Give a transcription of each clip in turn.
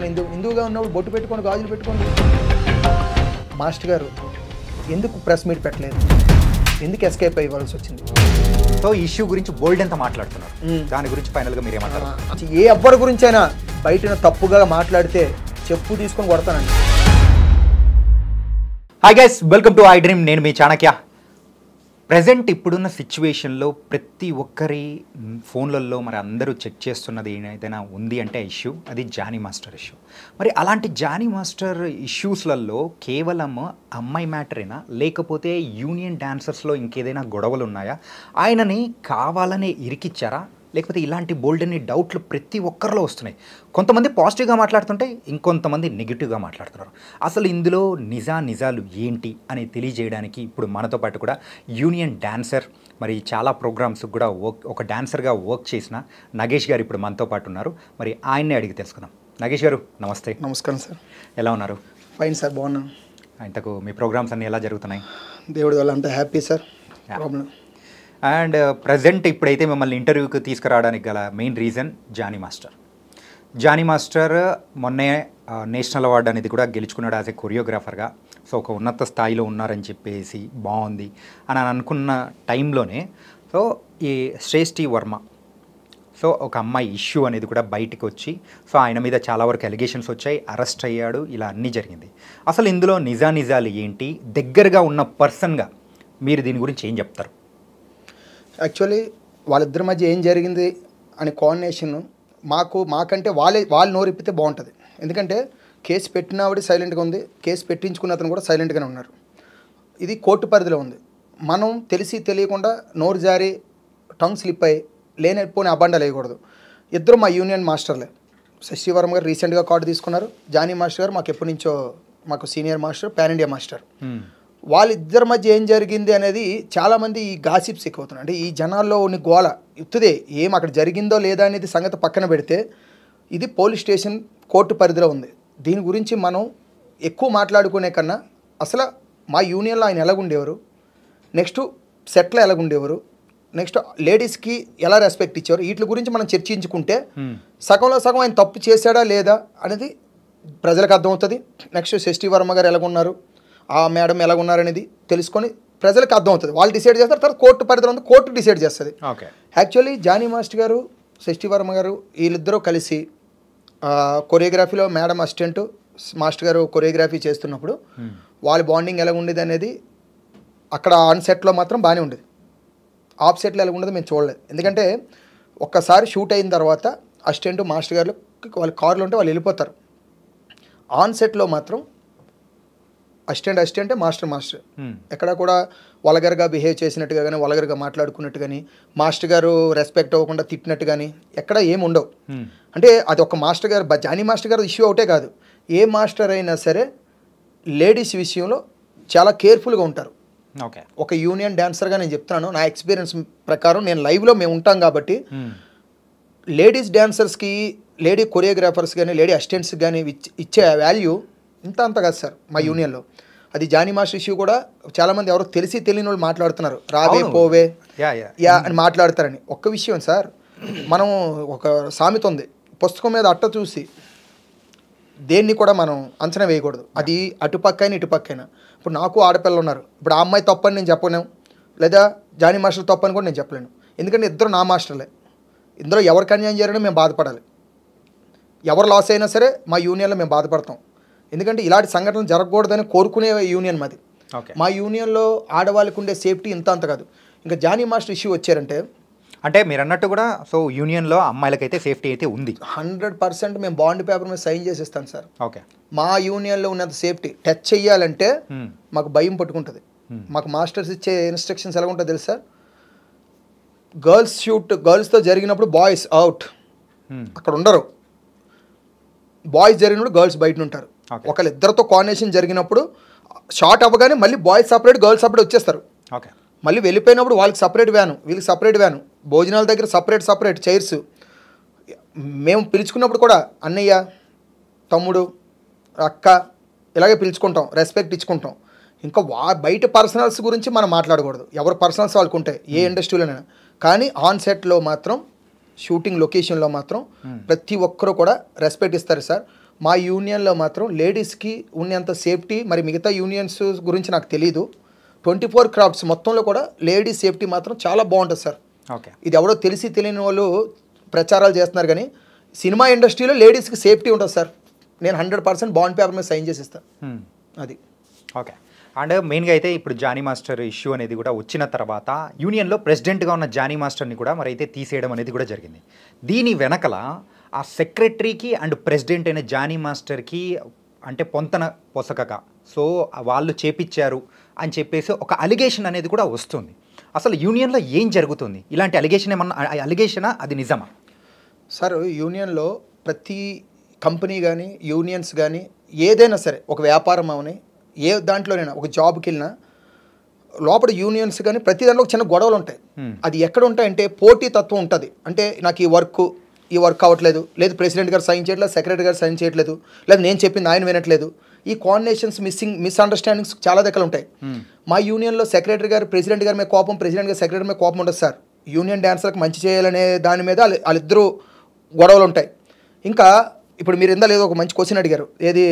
హిందువుగా ఉన్నప్పుడు బొట్టు పెట్టుకొని గాజులు పెట్టుకోండి. మాస్టర్ గారు ఎందుకు ప్రెస్ మీట్ పెట్టలేదు, ఎందుకు ఎస్కేప్ అయ్యవలసి వచ్చింది? సో ఇష్యూ గురించి బోల్డ్ ఎంత మాట్లాడుతున్నారు, దాని గురించి ఫైనల్గా మీరు ఏమంటారు? ఏ ఎవ్వరి గురించి అయినా బయట తప్పుగా మాట్లాడితే చెప్పు తీసుకొని కొడతానండి. Hi guys, welcome to I dream. నేను మీ చాణక్య. ప్రజెంట్ ఇప్పుడున్న సిచ్యువేషన్లో ప్రతి ఒక్కరి ఫోన్లలో మరి అందరూ చెక్ చేస్తున్నది ఏదైనా ఉంది అంటే ఇష్యూ, అది జానీ మాస్టర్ ఇష్యూ. మరి అలాంటి జానీ మాస్టర్ ఇష్యూస్లలో కేవలం అమ్మాయి మ్యాటరేనా, లేకపోతే యూనియన్ డాన్సర్స్లో ఇంకేదైనా గొడవలు ఉన్నాయా, ఆయనని కావాలనే ఇరికిచ్చారా, లేకపోతే ఇలాంటి బోల్డ్ అనే డౌట్లు ప్రతి ఒక్కరిలో వస్తున్నాయి. కొంతమంది పాజిటివ్గా మాట్లాడుతుంటే ఇంకొంతమంది నెగిటివ్గా మాట్లాడుతున్నారు. అసలు ఇందులో నిజాలు ఏంటి అని తెలియజేయడానికి ఇప్పుడు మనతో పాటు కూడా యూనియన్ డాన్సర్, మరి చాలా ప్రోగ్రామ్స్ కూడా ఒక డాన్సర్గా వర్క్ చేసిన నగేష్ గారు ఇప్పుడు మనతో పాటు ఉన్నారు. మరి ఆయన్నే అడిగి తెలుసుకుందాం. నగేష్ గారు నమస్తే. నమస్కారం సార్. ఎలా ఉన్నారు? ఫైన్ సార్, బాగున్నాను. ఇంతకు మీ ప్రోగ్రామ్స్ అన్నీ ఎలా జరుగుతున్నాయి? దేవుడి వల్ల అంతా happy sir. Problem and present ఇప్పుడైతే మిమ్మల్ని ఇంటర్వ్యూకి తీసుకురావడానికి గల మెయిన్ రీజన్ జానీ మాస్టర్ మొన్నే నేషనల్ అవార్డు అనేది కూడా గెలుచుకున్నాడు యాజ్ ఏ కొరియోగ్రాఫర్గా. సో ఒక ఉన్నత స్థాయిలో ఉన్నారని చెప్పేసి బాగుంది అని అనుకున్న టైంలోనే సో ఈ శ్రేష్ఠి వర్మ, సో ఒక అమ్మాయి ఇష్యూ అనేది కూడా బయటికి వచ్చి, సో ఆయన మీద చాలా వరకు ఎలిగేషన్స్ వచ్చాయి, అరెస్ట్ అయ్యాడు, ఇలా అన్నీ జరిగింది. అసలు ఇందులో నిజాలు ఏంటి, దగ్గరగా ఉన్న పర్సన్గా మీరు దీని గురించి ఏం చెప్తారు? యాక్చువల్లీ వాళ్ళిద్దరి మధ్య ఏం జరిగింది అనే కోఆర్డినేషన్ మాకంటే వాళ్ళు నోరిప్పితే బాగుంటుంది. ఎందుకంటే కేసు పెట్టినవాడి సైలెంట్గా ఉంది, కేసు పెట్టించుకున్న అతను కూడా సైలెంట్గానే ఉన్నారు. ఇది కోర్టు పరిధిలో ఉంది. మనం తెలిసి తెలియకుండా నోరు జారి టంగ్ స్లిప్ అయ్యి లేనిపోని అబండాలు వేయకూడదు. ఇద్దరు మా యూనియన్ మాస్టర్లే. శశి వర్మ గారు రీసెంట్గా కార్డు తీసుకున్నారు. జానీ మాస్టర్ గారు మాకు ఎప్పటి నుంచో మాకు senior master, pan India master. వాళ్ళిద్దరి మధ్య ఏం జరిగింది అనేది చాలామంది ఈ గాసిప్స్ ఎక్కువవుతున్నాయి. అంటే ఈ జనాల్లో ఉన్న గోల ఇప్పుడే ఏం అక్కడ జరిగిందో లేదా అనేది సంగతి పక్కన పెడితే, ఇది పోలీస్ స్టేషన్ కోర్టు పరిధిలో ఉంది. దీని గురించి మనం ఎక్కువ మాట్లాడుకునే కన్నా అసలు మా యూనియన్లో ఆయన ఎలాగుండేవారు, నెక్స్ట్ సెట్లో ఎలాగుండేవారు, నెక్స్ట్ లేడీస్కి ఎలా రెస్పెక్ట్ ఇచ్చేవారు, వీటి గురించి మనం చర్చించుకుంటే సగంలో సగం ఆయన తప్పు చేశాడా లేదా అనేది ప్రజలకు అర్థమవుతుంది. నెక్స్ట్ శశి వర్మ గారు ఎలాగున్నారు, ఆ మేడం ఎలాగున్నారనేది తెలుసుకొని ప్రజలకు అర్థమవుతుంది. వాళ్ళు డిసైడ్ చేస్తారు, తర్వాత కోర్టు పరిధిలో ఉంది, కోర్టు డిసైడ్ చేస్తుంది. ఓకే. యాక్చువల్లీ జానీ మాస్టర్ గారు, శశి వర్మ గారు వీళ్ళిద్దరూ కలిసి కొరియోగ్రఫీలో మేడం అసిస్టెంట్, మాస్టర్ గారు కొరియోగ్రఫీ చేస్తున్నప్పుడు వాళ్ళ బాండింగ్ ఎలా ఉండేది అనేది అక్కడ ఆన్ సెట్లో మాత్రం బాగానే ఉండేది. ఆఫ్ సెట్లో ఎలా ఉండేది మేము చూడలేదు. ఎందుకంటే ఒక్కసారి షూట్ అయిన తర్వాత అసిస్టెంట్ మాస్టర్ గారు వాళ్ళ కార్లో ఉంటే వాళ్ళు వెళ్ళిపోతారు. ఆన్ సెట్లో మాత్రం అసిస్టెంట్ మాస్టర్ ఎక్కడ కూడా వల్గర్గా బిహేవ్ చేసినట్టుగా కానీ, వల్గర్గా మాట్లాడుకున్నట్టు కానీ, మాస్టర్ గారు రెస్పెక్ట్ అవ్వకుండా తిట్టినట్టు కానీ ఎక్కడ ఏమి ఉండవు. అంటే అది ఒక మాస్టర్ గారు, జానీ మాస్టర్ గారు ఇష్యూ ఒకటే కాదు, ఏ మాస్టర్ అయినా సరే లేడీస్ విషయంలో చాలా కేర్ఫుల్గా ఉంటారు. ఓకే. ఒక యూనియన్ డాన్సర్గా నేను చెప్తున్నాను, నా ఎక్స్పీరియన్స్ ప్రకారం, నేను లైవ్లో మేము ఉంటాం కాబట్టి లేడీస్ డాన్సర్స్కి, లేడీ కొరియోగ్రాఫర్స్ కానీ, లేడీ అసిస్టెంట్స్కి కానీ ఇచ్చే వాల్యూ అంత కాదు సార్ మా యూనియన్లో. అది జానీ మాస్టర్ ఇష్యూ కూడా చాలామంది ఎవరో తెలియని వాళ్ళు మాట్లాడుతున్నారు, రావే పోవే యా అని మాట్లాడతారని. ఒక్క విషయం సార్, మనం ఒక సామెత ఉంది, పుస్తకం మీద అట్ట చూసి దేన్ని కూడా మనం అంచనా వేయకూడదు. అది అటుపక్కైనా ఇటుపక్కైనా. ఇప్పుడు నాకు ఆడపిల్లలు ఉన్నారు, ఇప్పుడు ఆ అమ్మాయి తప్పని నేను చెప్పలేను, లేదా జానీ మాస్టర్ తప్పని కూడా నేను చెప్పలేను. ఎందుకంటే ఇద్దరు నా మాస్టర్లే. ఇందులో ఎవరికి అన్యాయం జరిగినా మేము బాధపడాలి, ఎవరు లాస్ అయినా సరే మా యూనియన్లో మేము బాధపడతాం. ఎందుకంటే ఇలాంటి సంఘటనలు జరగకూడదని కోరుకునే యూనియన్ మాది. మా యూనియన్లో ఆడవాళ్ళకు ఉండే సేఫ్టీ అంత కాదు. ఇంకా జానీ మాస్టర్ ఇష్యూ వచ్చారంటే, అంటే మీరు అన్నట్టు కూడా సో యూనియన్లో అమ్మాయిలకైతే సేఫ్టీ అయితే ఉంది 100%. మేము బాండ్ పేపర్ మీద సైన్ చేసి ఇస్తాను సార్. ఓకే. మా యూనియన్లో ఉన్నంత సేఫ్టీ. టచ్ చెయ్యాలంటే మాకు భయం పట్టుకుంటుంది. మాకు మాస్టర్స్ ఇచ్చే ఇన్స్ట్రక్షన్స్ ఎలా ఉంటుందో తెలుసా, గర్ల్స్తో జరిగినప్పుడు బాయ్స్ అవుట్, అక్కడ ఉండరు. బాయ్స్ జరిగినప్పుడు గర్ల్స్ బయట ఉంటారు. ఒకళ్ళిద్దరితో కోఆర్డినేషన్ జరిగినప్పుడు షార్ట్ అవ్వగానే మళ్ళీ బాయ్స్ సపరేట్, గర్ల్స్ సపరేట్ వచ్చేస్తారు. ఓకే. మళ్ళీ వెళ్ళిపోయినప్పుడు వాళ్ళకి సపరేట్ వ్యాను, వీళ్ళకి సపరేట్ వ్యాను, భోజనాల దగ్గర సపరేట్ చైర్స్. మేము పిలుచుకున్నప్పుడు కూడా అన్నయ్య, తమ్ముడు, అక్క ఇలాగే పిలుచుకుంటాం, రెస్పెక్ట్ ఇచ్చుకుంటాం. ఇంకా బయట పర్సనల్స్ గురించి మనం మాట్లాడకూడదు, ఎవరు పర్సనల్స్ వాళ్ళకు ఉంటాయి ఏ ఇండస్ట్రీలోనైనా. కానీ ఆన్ సెట్లో మాత్రం, షూటింగ్ లొకేషన్లో మాత్రం ప్రతి ఒక్కరూ కూడా రెస్పెక్ట్ ఇస్తారు సార్. మా యూనియన్లో మాత్రం లేడీస్కి ఉన్నంత సేఫ్టీ మరి మిగతా యూనియన్స్ గురించి నాకు తెలియదు. 24 క్రాఫ్ట్స్ మొత్తంలో కూడా లేడీస్ సేఫ్టీ మాత్రం చాలా బాగుంటుంది సార్. ఓకే, ఇది ఎవడో తెలిసి తెలియని వాళ్ళు ప్రచారాలు చేస్తున్నారు, కానీ సినిమా ఇండస్ట్రీలో లేడీస్కి సేఫ్టీ ఉంటుంది సార్. నేను 100% బాండ్ పేపర్ మీద సైన్ చేసి ఇస్తాను. అది ఓకే. అండ్ మెయిన్గా అయితే ఇప్పుడు జానీ మాస్టర్ ఇష్యూ అనేది కూడా వచ్చిన తర్వాత యూనియన్లో ప్రెసిడెంట్గా ఉన్న జానీ మాస్టర్ని కూడా మరి అయితే తీసేయడం అనేది కూడా జరిగింది. దీని వెనకల ఆ సెక్రటరీకి అండ్ ప్రెసిడెంట్ అయిన జానీ మాస్టర్కి అంటే పొంతన పొసగక సో వాళ్ళు చేపించారు అని చెప్పేసి ఒక అలిగేషన్ అనేది కూడా వస్తుంది. అసలు యూనియన్లో ఏం జరుగుతుంది? ఇలాంటి అలిగేషన్ ఏమన్నా అలిగేషనా, అది నిజమా? సార్ యూనియన్లో ప్రతి కంపెనీ కానీ యూనియన్స్ కానీ ఏదైనా సరే, ఒక వ్యాపారం అవని ఏ దాంట్లోనైనా ఒక జాబ్కి వెళ్ళినా లోపల యూనియన్స్ కానీ ప్రతి దాంట్లో ఒక చిన్న గొడవలు ఉంటాయి. అది ఎక్కడ ఉంటాయంటే పోటీ తత్వం ఉంటుంది. అంటే నాకు ఈ వర్క్ అవ్వట్లేదు, లేదు ప్రెసిడెంట్ గారు సైన్ చేయట్లేదు, సెక్రటరీ గారు సైన్ చేయట్లేదు, లేదు నేను చెప్పింది ఆయన వినట్లేదు. ఈ కోఆర్డినేషన్స్ మిస్అండర్స్టాండింగ్స్ చాలా దగ్గర ఉంటాయి. మా యూనియన్లో సెక్రటరీ గారు ప్రెసిడెంట్ గారి మీద కోపం, ప్రెసిడెంట్ గారు సెక్రటరీ మీద కోపం ఉండదు సార్. యూనియన్ డాన్సర్కి మంచి చేయాలనే దాని మీద వాళ్ళిద్దరూ గొడవలు ఉంటాయి. ఇంకా ఇప్పుడు మీరు ఇందా లేదో ఒక మంచి క్వశ్చన్ అడిగారు, ఏది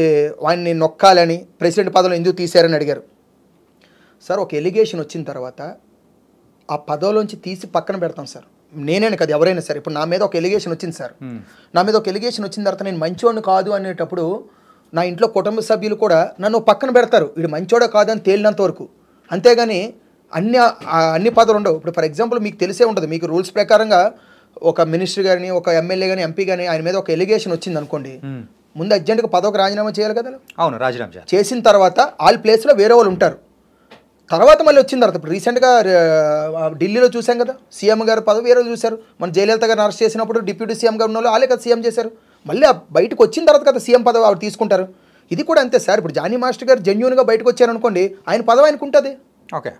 వాడిని నొక్కాలని ప్రెసిడెంట్ పదవిలో ఎందుకు తీశారని అడిగారు సార్. ఒక ఎలిగేషన్ వచ్చిన తర్వాత ఆ పదవిలోంచి తీసి పక్కన పెడతాం సార్. నేనే కాదు, ఎవరైనా సరే. ఇప్పుడు నా మీద ఒక ఎలిగేషన్ వచ్చింది సార్, నా మీద ఒక ఎలిగేషన్ వచ్చిన తర్వాత నేను మంచోడిని కాదు అనేటప్పుడు నా ఇంట్లో కుటుంబ సభ్యులు కూడా నన్ను పక్కన పెడతారు, వీడు మంచోడా కాదని తేలినంత వరకు. అంతేగాని అన్ని పదవులు ఉండవు. ఇప్పుడు ఫర్ ఎగ్జాంపుల్ మీకు తెలిసే ఉంటుంది, మీకు రూల్స్ ప్రకారంగా ఒక మినిస్టర్ కానీ, ఒక ఎమ్మెల్యే కానీ, ఎంపీ కానీ ఆయన మీద ఒక ఎలిగేషన్ వచ్చింది అనుకోండి, ముందు అర్జెంట్గా పదవికి రాజీనామా చేయాలి కదా. అవును, రాజీనామా చేసిన తర్వాత వాళ్ళ ప్లేస్లో వేరే వాళ్ళు ఉంటారు. తర్వాత మళ్ళీ వచ్చిన తర్వాత ఇప్పుడు రీసెంట్గా ఢిల్లీలో చూసాం కదా, సీఎం గారు పదవి వేరే చూశారు. మన జయలలిత గారిని అరెస్ట్ చేసినప్పుడు డిప్యూటీ సీఎం గారు ఉన్న వాళ్ళు వాళ్ళే కదా సీఎం చేశారు. మళ్ళీ బయటకు వచ్చిన తర్వాత కదా సీఎం పదవి ఆవిడ తీసుకుంటారు. ఇది కూడా అంతే సార్. ఇప్పుడు జానీ మాస్టర్ గారు జెన్యూన్గా బయటకు వచ్చారనుకోండి, ఆయన పదవి ఆయనకు ఉంటుంది. ఓకే,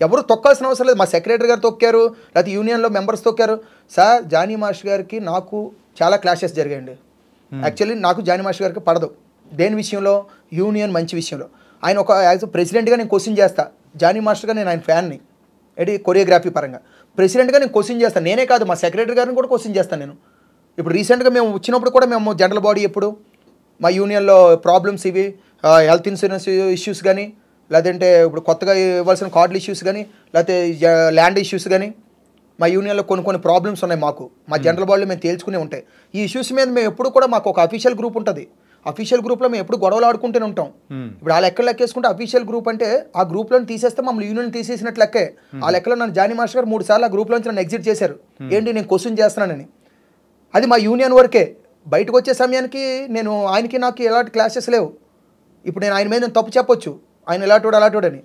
ఎవరు తొక్కాల్సిన అవసరం లేదు. మా సెక్రటరీ గారు తొక్కారు, లేకపోతే యూనియన్లో మెంబర్స్ తొక్కారు సార్. జానీ మాస్టర్ గారికి నాకు చాలా క్లాషెస్ జరిగాయండి. యాక్చువల్లీ నాకు జానీ మాస్టర్ గారికి పడదు. దేని విషయంలో? యూనియన్ మంచి విషయంలో. ఆయన ఒక యాజ్ ప్రెసిడెంట్గా నేను క్వశ్చన్ చేస్తా, జానీ మాస్టర్గా నేను ఆయన ఫ్యాన్ని, ఏంటి కొరియోగ్రఫీ పరంగా. ప్రెసిడెంట్గా నేను క్వశ్చన్ చేస్తాను, నేనే కాదు మా సెక్రటరీ గారిని కూడా క్వశ్చన్ చేస్తాను నేను. ఇప్పుడు రీసెంట్గా మేము వచ్చినప్పుడు కూడా మేము జనరల్ బాడీ ఎప్పుడు మా యూనియన్లో ప్రాబ్లమ్స్ ఇవి హెల్త్ ఇన్సూరెన్స్ ఇష్యూస్ కానీ, లేదంటే ఇప్పుడు కొత్తగా ఇవ్వాల్సిన కార్డుల ఇష్యూస్ కానీ, లేకపోతే ల్యాండ్ ఇష్యూస్ కానీ, మా యూనియన్లో కొన్ని ప్రాబ్లమ్స్ ఉన్నాయి మాకు. మా జనరల్ బాడీలో మేము తేల్చుకునే ఉంటాయి. ఈ ఇష్యూస్ మీద మేము ఎప్పుడు కూడా మాకు ఒక అఫీషియల్ గ్రూప్ ఉంటుంది. అఫీషియల్ గ్రూప్లో మేము ఎప్పుడు గొడవలు ఆడుకుంటూనే ఉంటాం. ఇప్పుడు ఆ లెక్కలు లెక్కేసుకుంటే అఫీషియల్ గ్రూప్ అంటే ఆ గ్రూప్లో తీసేస్తే మమ్మల్ని యూనియన్ తీసేసినట్లు లెక్కే. ఆ లెక్కలో నన్ను జానీ మాస్టర్ గారు 3 సార్లు ఆ గ్రూప్లోంచి నన్ను ఎగ్జిట్ చేశారు. ఏంటి నేను క్వశ్చన్ చేస్తున్నానని. అది మా యూనియన్ వరకే. బయటకు వచ్చే సమయానికి నేను ఆయనకి నాకు ఎలాంటి క్లాసెస్ లేవు. ఇప్పుడు నేను ఆయన మీద నేను తప్పు చెప్పొచ్చు, ఆయన అలాంటి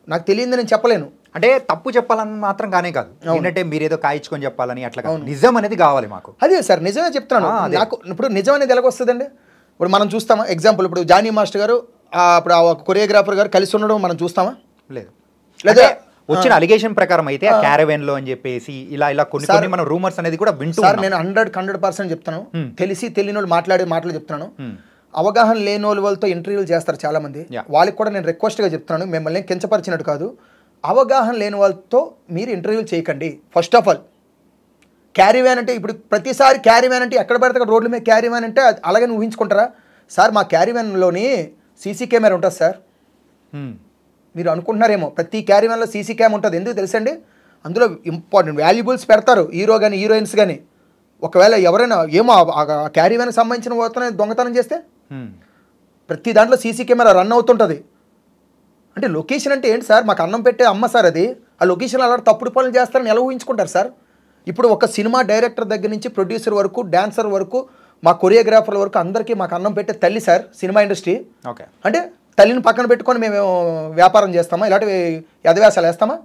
నాకు తెలియదు నేను చెప్పలేను. అంటే తప్పు చెప్పాలని మాత్రం కానే కాదు, ఏంటంటే మీరేదో కాయించుకొని చెప్పాలని అట్లా కాదు, నిజం అనేది కావాలి మాకు. అదే సార్, నిజమే చెప్తున్నాను. నాకు ఇప్పుడు నిజం అనేది ఎలాగొస్తుందండి? ఇప్పుడు మనం చూస్తామా? ఎగ్జాంపుల్ ఇప్పుడు జానీ మాస్టర్ గారు ఇప్పుడు ఆ కొరియోగ్రాఫర్ గారు కలిసి ఉండడం మనం చూస్తామా? లేదు. లేదా వచ్చిన అలిగేషన్ ప్రకారం అయితే ఆ క్యారవెన్ లో అని చెప్పేసి ఇలా కొన్ని మనం రూమర్స్ అనేది కూడా వింటూ సార్. నేను 100% చెప్తాను, తెలిసి తెలియని వాళ్ళు మాట్లాడే మాటలు చెప్తున్నాను. అవగాహన లేని వాళ్ళతో ఇంటర్వ్యూలు చేస్తారు చాలా మంది. వాళ్ళకి కూడా నేను రిక్వెస్ట్గా చెప్తున్నాను, మిమ్మల్ని కించపరిచినట్టు కాదు. అవగాహన లేని వాళ్ళతో మీరు ఇంటర్వ్యూలు చేయకండి. First of all carry van అంటే ఇప్పుడు ప్రతిసారి క్యారీ వ్యాన్ అంటే ఎక్కడ పడితే అక్కడ రోడ్ల మీద క్యారీ వ్యాన్ అంటే అలాగే ఊహించుకుంటారా సార్? మా క్యారీ వ్యాన్లోని సీసీ కెమెరా ఉంటుంది సార్. మీరు అనుకుంటున్నారేమో ప్రతి క్యారీ వ్యాన్లో సీసీ క్యామ్ ఉంటుంది. ఎందుకు తెలుసండి? అందులో ఇంపార్టెంట్ వాల్యుబుల్స్ పెడతారు, హీరో కానీ హీరోయిన్స్ కానీ. ఒకవేళ ఎవరైనా ఏమో క్యారీ వ్యాన్కి సంబంధించిన వాళ్ళతో దొంగతనం చేస్తే ప్రతి దాంట్లో సీసీ కెమెరా రన్ అవుతుంటుంది. అంటే లొకేషన్ అంటే ఏంటి సార్? మాకు అన్నం పెట్టే అమ్మ సార్ అది. ఆ లొకేషన్లో అలాంటి తప్పుడు పనులు చేస్తారని ఎలా ఊహించుకుంటారు సార్? ఇప్పుడు ఒక సినిమా డైరెక్టర్ దగ్గర నుంచి ప్రొడ్యూసర్ వరకు, డాన్సర్ వరకు, మా కొరియోగ్రాఫర్ల వరకు అందరికీ మాకు అన్నం పెట్టే తల్లి సార్ సినిమా ఇండస్ట్రీ. ఓకే, అంటే తల్లిని పక్కన పెట్టుకొని మేము వ్యాపారం చేస్తామా? ఇలాంటివి యథవేషాలు వేస్తామా?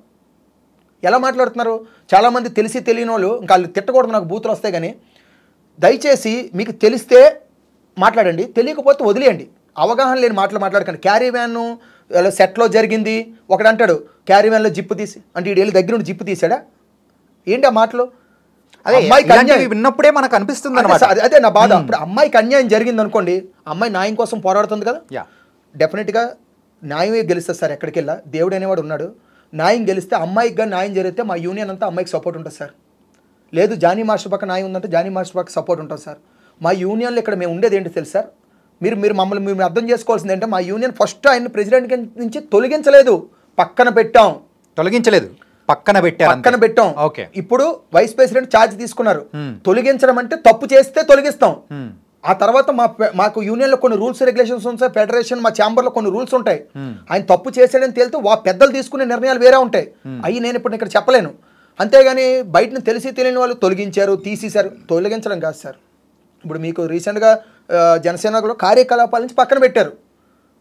ఎలా మాట్లాడుతున్నారు? చాలామంది తెలిసి తెలియని వాళ్ళు, ఇంకా వాళ్ళు తిట్టకూడదు, నాకు బూతులు వస్తాయి. కానీ దయచేసి మీకు తెలిస్తే మాట్లాడండి, తెలియకపోతే వదిలేయండి. అవగాహన లేని మాటలు మాట్లాడకండి. క్యారీ వ్యాన్ సెట్లో జరిగింది ఒకడు అంటాడు, క్యారీ వ్యాన్లో జిప్పు తీసి అంటే ఈ వెళ్ళి దగ్గర నుండి జిప్పు తీసాడా? ఏంటి ఆ మాటలు? అదే అమ్మాయికి విన్నప్పుడే మనకు అనిపిస్తుంది అన్నమాట. అదే నా బాధ. ఇప్పుడు అమ్మాయికి అన్యాయం జరిగింది అనుకోండి, అమ్మాయి న్యాయం కోసం పోరాడుతుంది కదా. డెఫినెట్గా న్యాయమే గెలుస్తుంది సార్. ఎక్కడికి వెళ్ళా దేవుడు అనేవాడు ఉన్నాడు. న్యాయం గెలిస్తే అమ్మాయికి కానీ న్యాయం జరిగితే మా యూనియన్ అంతా అమ్మాయికి సపోర్ట్ ఉంటుంది సార్. లేదు జానీ మాస్టర్ పక్క న్యాయం ఉందంటే జానీ మాస్టర్ పక్క సపోర్ట్ ఉంటుంది సార్. మా యూనియన్లో ఇక్కడ మేము ఉండేది ఏంటి తెలుసు సార్, మీరు మమ్మల్ని మేము అర్థం చేసుకోవాల్సింది ఏంటంటే మా యూనియన్ ఫస్ట్ ఆయన ప్రెసిడెంట్ నుంచి తొలగించలేదు, పక్కన పెట్టాం. తొలగించలేదు, పక్కన పెట్టాం. ఓకే, ఇప్పుడు వైస్ ప్రెసిడెంట్ ఛార్జ్ తీసుకున్నారు. తొలగించడం అంటే తప్పు చేస్తే తొలగిస్తాం. ఆ తర్వాత మాకు యూనియన్లో కొన్ని రూల్స్ రెగ్యులేషన్స్ ఉంటాయి, ఫెడరేషన్ మా ఛాంబర్లో కొన్ని రూల్స్ ఉంటాయి. ఆయన తప్పు చేశాడని తేలితే పెద్దలు తీసుకునే నిర్ణయాలు వేరే ఉంటాయి, అవి నేను ఇప్పుడు ఇక్కడ చెప్పలేను. అంతేగాని బయటని తెలిసి తెలియని వాళ్ళు తొలగించారు, తీసేశారు. తొలగించడం కాదు సార్, ఇప్పుడు మీకు రీసెంట్గా జనసేనలో కార్యకలాపాల నుంచి పక్కన పెట్టారు.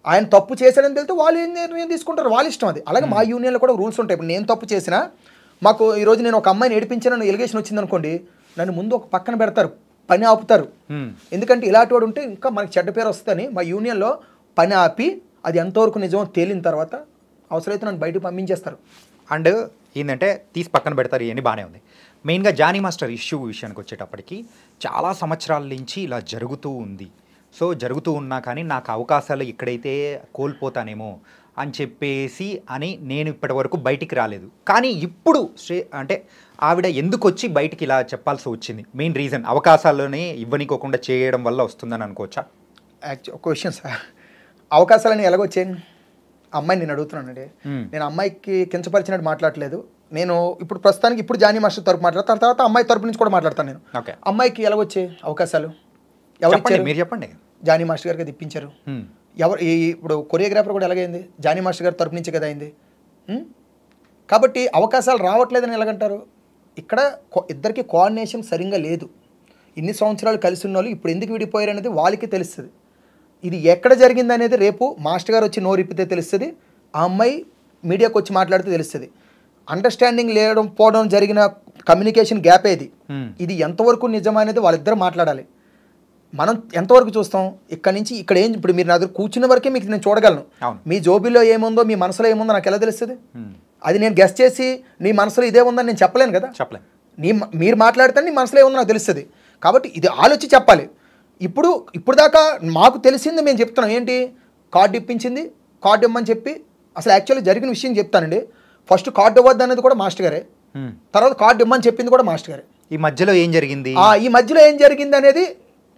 ఆయన తప్పు చేశాడని తెలితే వాళ్ళు ఏం నిర్ణయం తీసుకుంటారు, వాళ్ళ ఇష్టం అది. అలాగే మా యూనియన్లో కూడా రూల్స్ ఉంటాయి. ఇప్పుడు నేను తప్పు చేసినా మాకు ఈరోజు నేను ఒక అమ్మాయిని ఏడిపించాను ఎలిగేషన్ వచ్చింది అనుకోండి, నన్ను ముందు ఒక పక్కన పెడతారు, పని ఆపుతారు. ఎందుకంటే ఇలాంటి వాడు ఉంటే ఇంకా మనకి చెడ్డ పేరు వస్తుందని మా యూనియన్లో పని ఆపి అది ఎంతవరకు నిజమో తేలిన తర్వాత అవసరమైతే నన్ను బయటకు పంపించేస్తారు. అండ్ ఏంటంటే తీసి పక్కన పెడతారు, ఇవన్నీ బాగానే ఉంది. మెయిన్గా జానీ మాస్టర్ ఇష్యూ విషయానికి వచ్చేటప్పటికి చాలా సంవత్సరాల నుంచి ఇలా జరుగుతూ ఉంది. సో జరుగుతూ ఉన్నా కానీ నాకు అవకాశాలు ఇక్కడైతే కోల్పోతానేమో అని చెప్పేసి నేను ఇప్పటి వరకు బయటికి రాలేదు. కానీ ఇప్పుడు అంటే ఆవిడ ఎందుకు వచ్చి బయటికి ఇలా చెప్పాల్సి వచ్చింది? మెయిన్ రీజన్ అవకాశాలనే ఇవ్వనికోకుండా చేయడం వల్ల వస్తుందని అనుకోవచ్చా? ఒక క్వశ్చన్ సార్, అవకాశాలని ఎలాగొచ్చాయి? అమ్మాయిని నేను అడుగుతున్నానండి. నేను అమ్మాయికి కించపరిచినట్టు మాట్లాడలేదు. నేను ఇప్పుడు ప్రస్తుతానికి ఇప్పుడు జానీ మాస్టర్ తరపు మాట్లాడతాను, తర్వాత అమ్మాయి తరపు నుంచి కూడా మాట్లాడతాను నేను. ఓకే, అమ్మాయికి ఎలాగొచ్చాయి అవకాశాలు? మీరు చెప్పండి. జానీ మాస్టర్ గారికి ఇప్పించారు. ఇప్పుడు కొరియోగ్రాఫర్ కూడా ఎలాగైంది? జానీ మాస్టర్ గారి తరపు నుంచే కదా అయింది. కాబట్టి అవకాశాలు రావట్లేదని ఎలాగంటారు? ఇక్కడ ఇద్దరికి కోఆర్డినేషన్ సరిగ్గా లేదు. ఇన్ని సంవత్సరాలు కలిసి ఉన్న వాళ్ళు ఇప్పుడు ఎందుకు విడిపోయారు అనేది వాళ్ళకి తెలుస్తుంది. ఇది ఎక్కడ జరిగింది అనేది రేపు మాస్టర్ గారు వచ్చి నోరిప్పితే తెలుస్తుంది, ఆ అమ్మాయి మీడియాకు వచ్చి మాట్లాడితే తెలుస్తుంది. అండర్స్టాండింగ్ లేవడం పోవడం జరిగిన కమ్యూనికేషన్ గ్యాప్ ఏది, ఇది ఎంతవరకు నిజమనేది వాళ్ళిద్దరు మాట్లాడాలి. మనం ఎంతవరకు చూస్తాం? ఇక్కడ నుంచి ఇక్కడ ఏం, ఇప్పుడు మీరు నా దగ్గర కూర్చున్న వరకే మీకు నేను చూడగలను. మీ జోబీలో ఏముందో మీ మనసులో ఏముందో నాకు ఎలా తెలుస్తుంది? అది నేను గెస్ చేసి నీ మనసులో ఇదే ఉందని నేను చెప్పలేను కదా. మీరు మాట్లాడితే నీ మనసులో ఏముందో నాకు తెలుస్తుంది. కాబట్టి ఇది ఆలోచి చెప్పాలి. ఇప్పుడు దాకా మాకు తెలిసింది మేము చెప్తున్నాం. ఏంటి? కార్డు ఇప్పించింది, కార్డు ఇవ్వమని చెప్పి అసలు యాక్చువల్లీ జరిగిన విషయం చెప్తానండి. ఫస్ట్ కార్డు ఇవ్వద్దు అనేది కూడా మాస్టర్ గారే, తర్వాత కార్డు ఇవ్వమని చెప్పింది కూడా మాస్టర్ గారే. ఈ మధ్యలో ఏం జరిగింది అనేది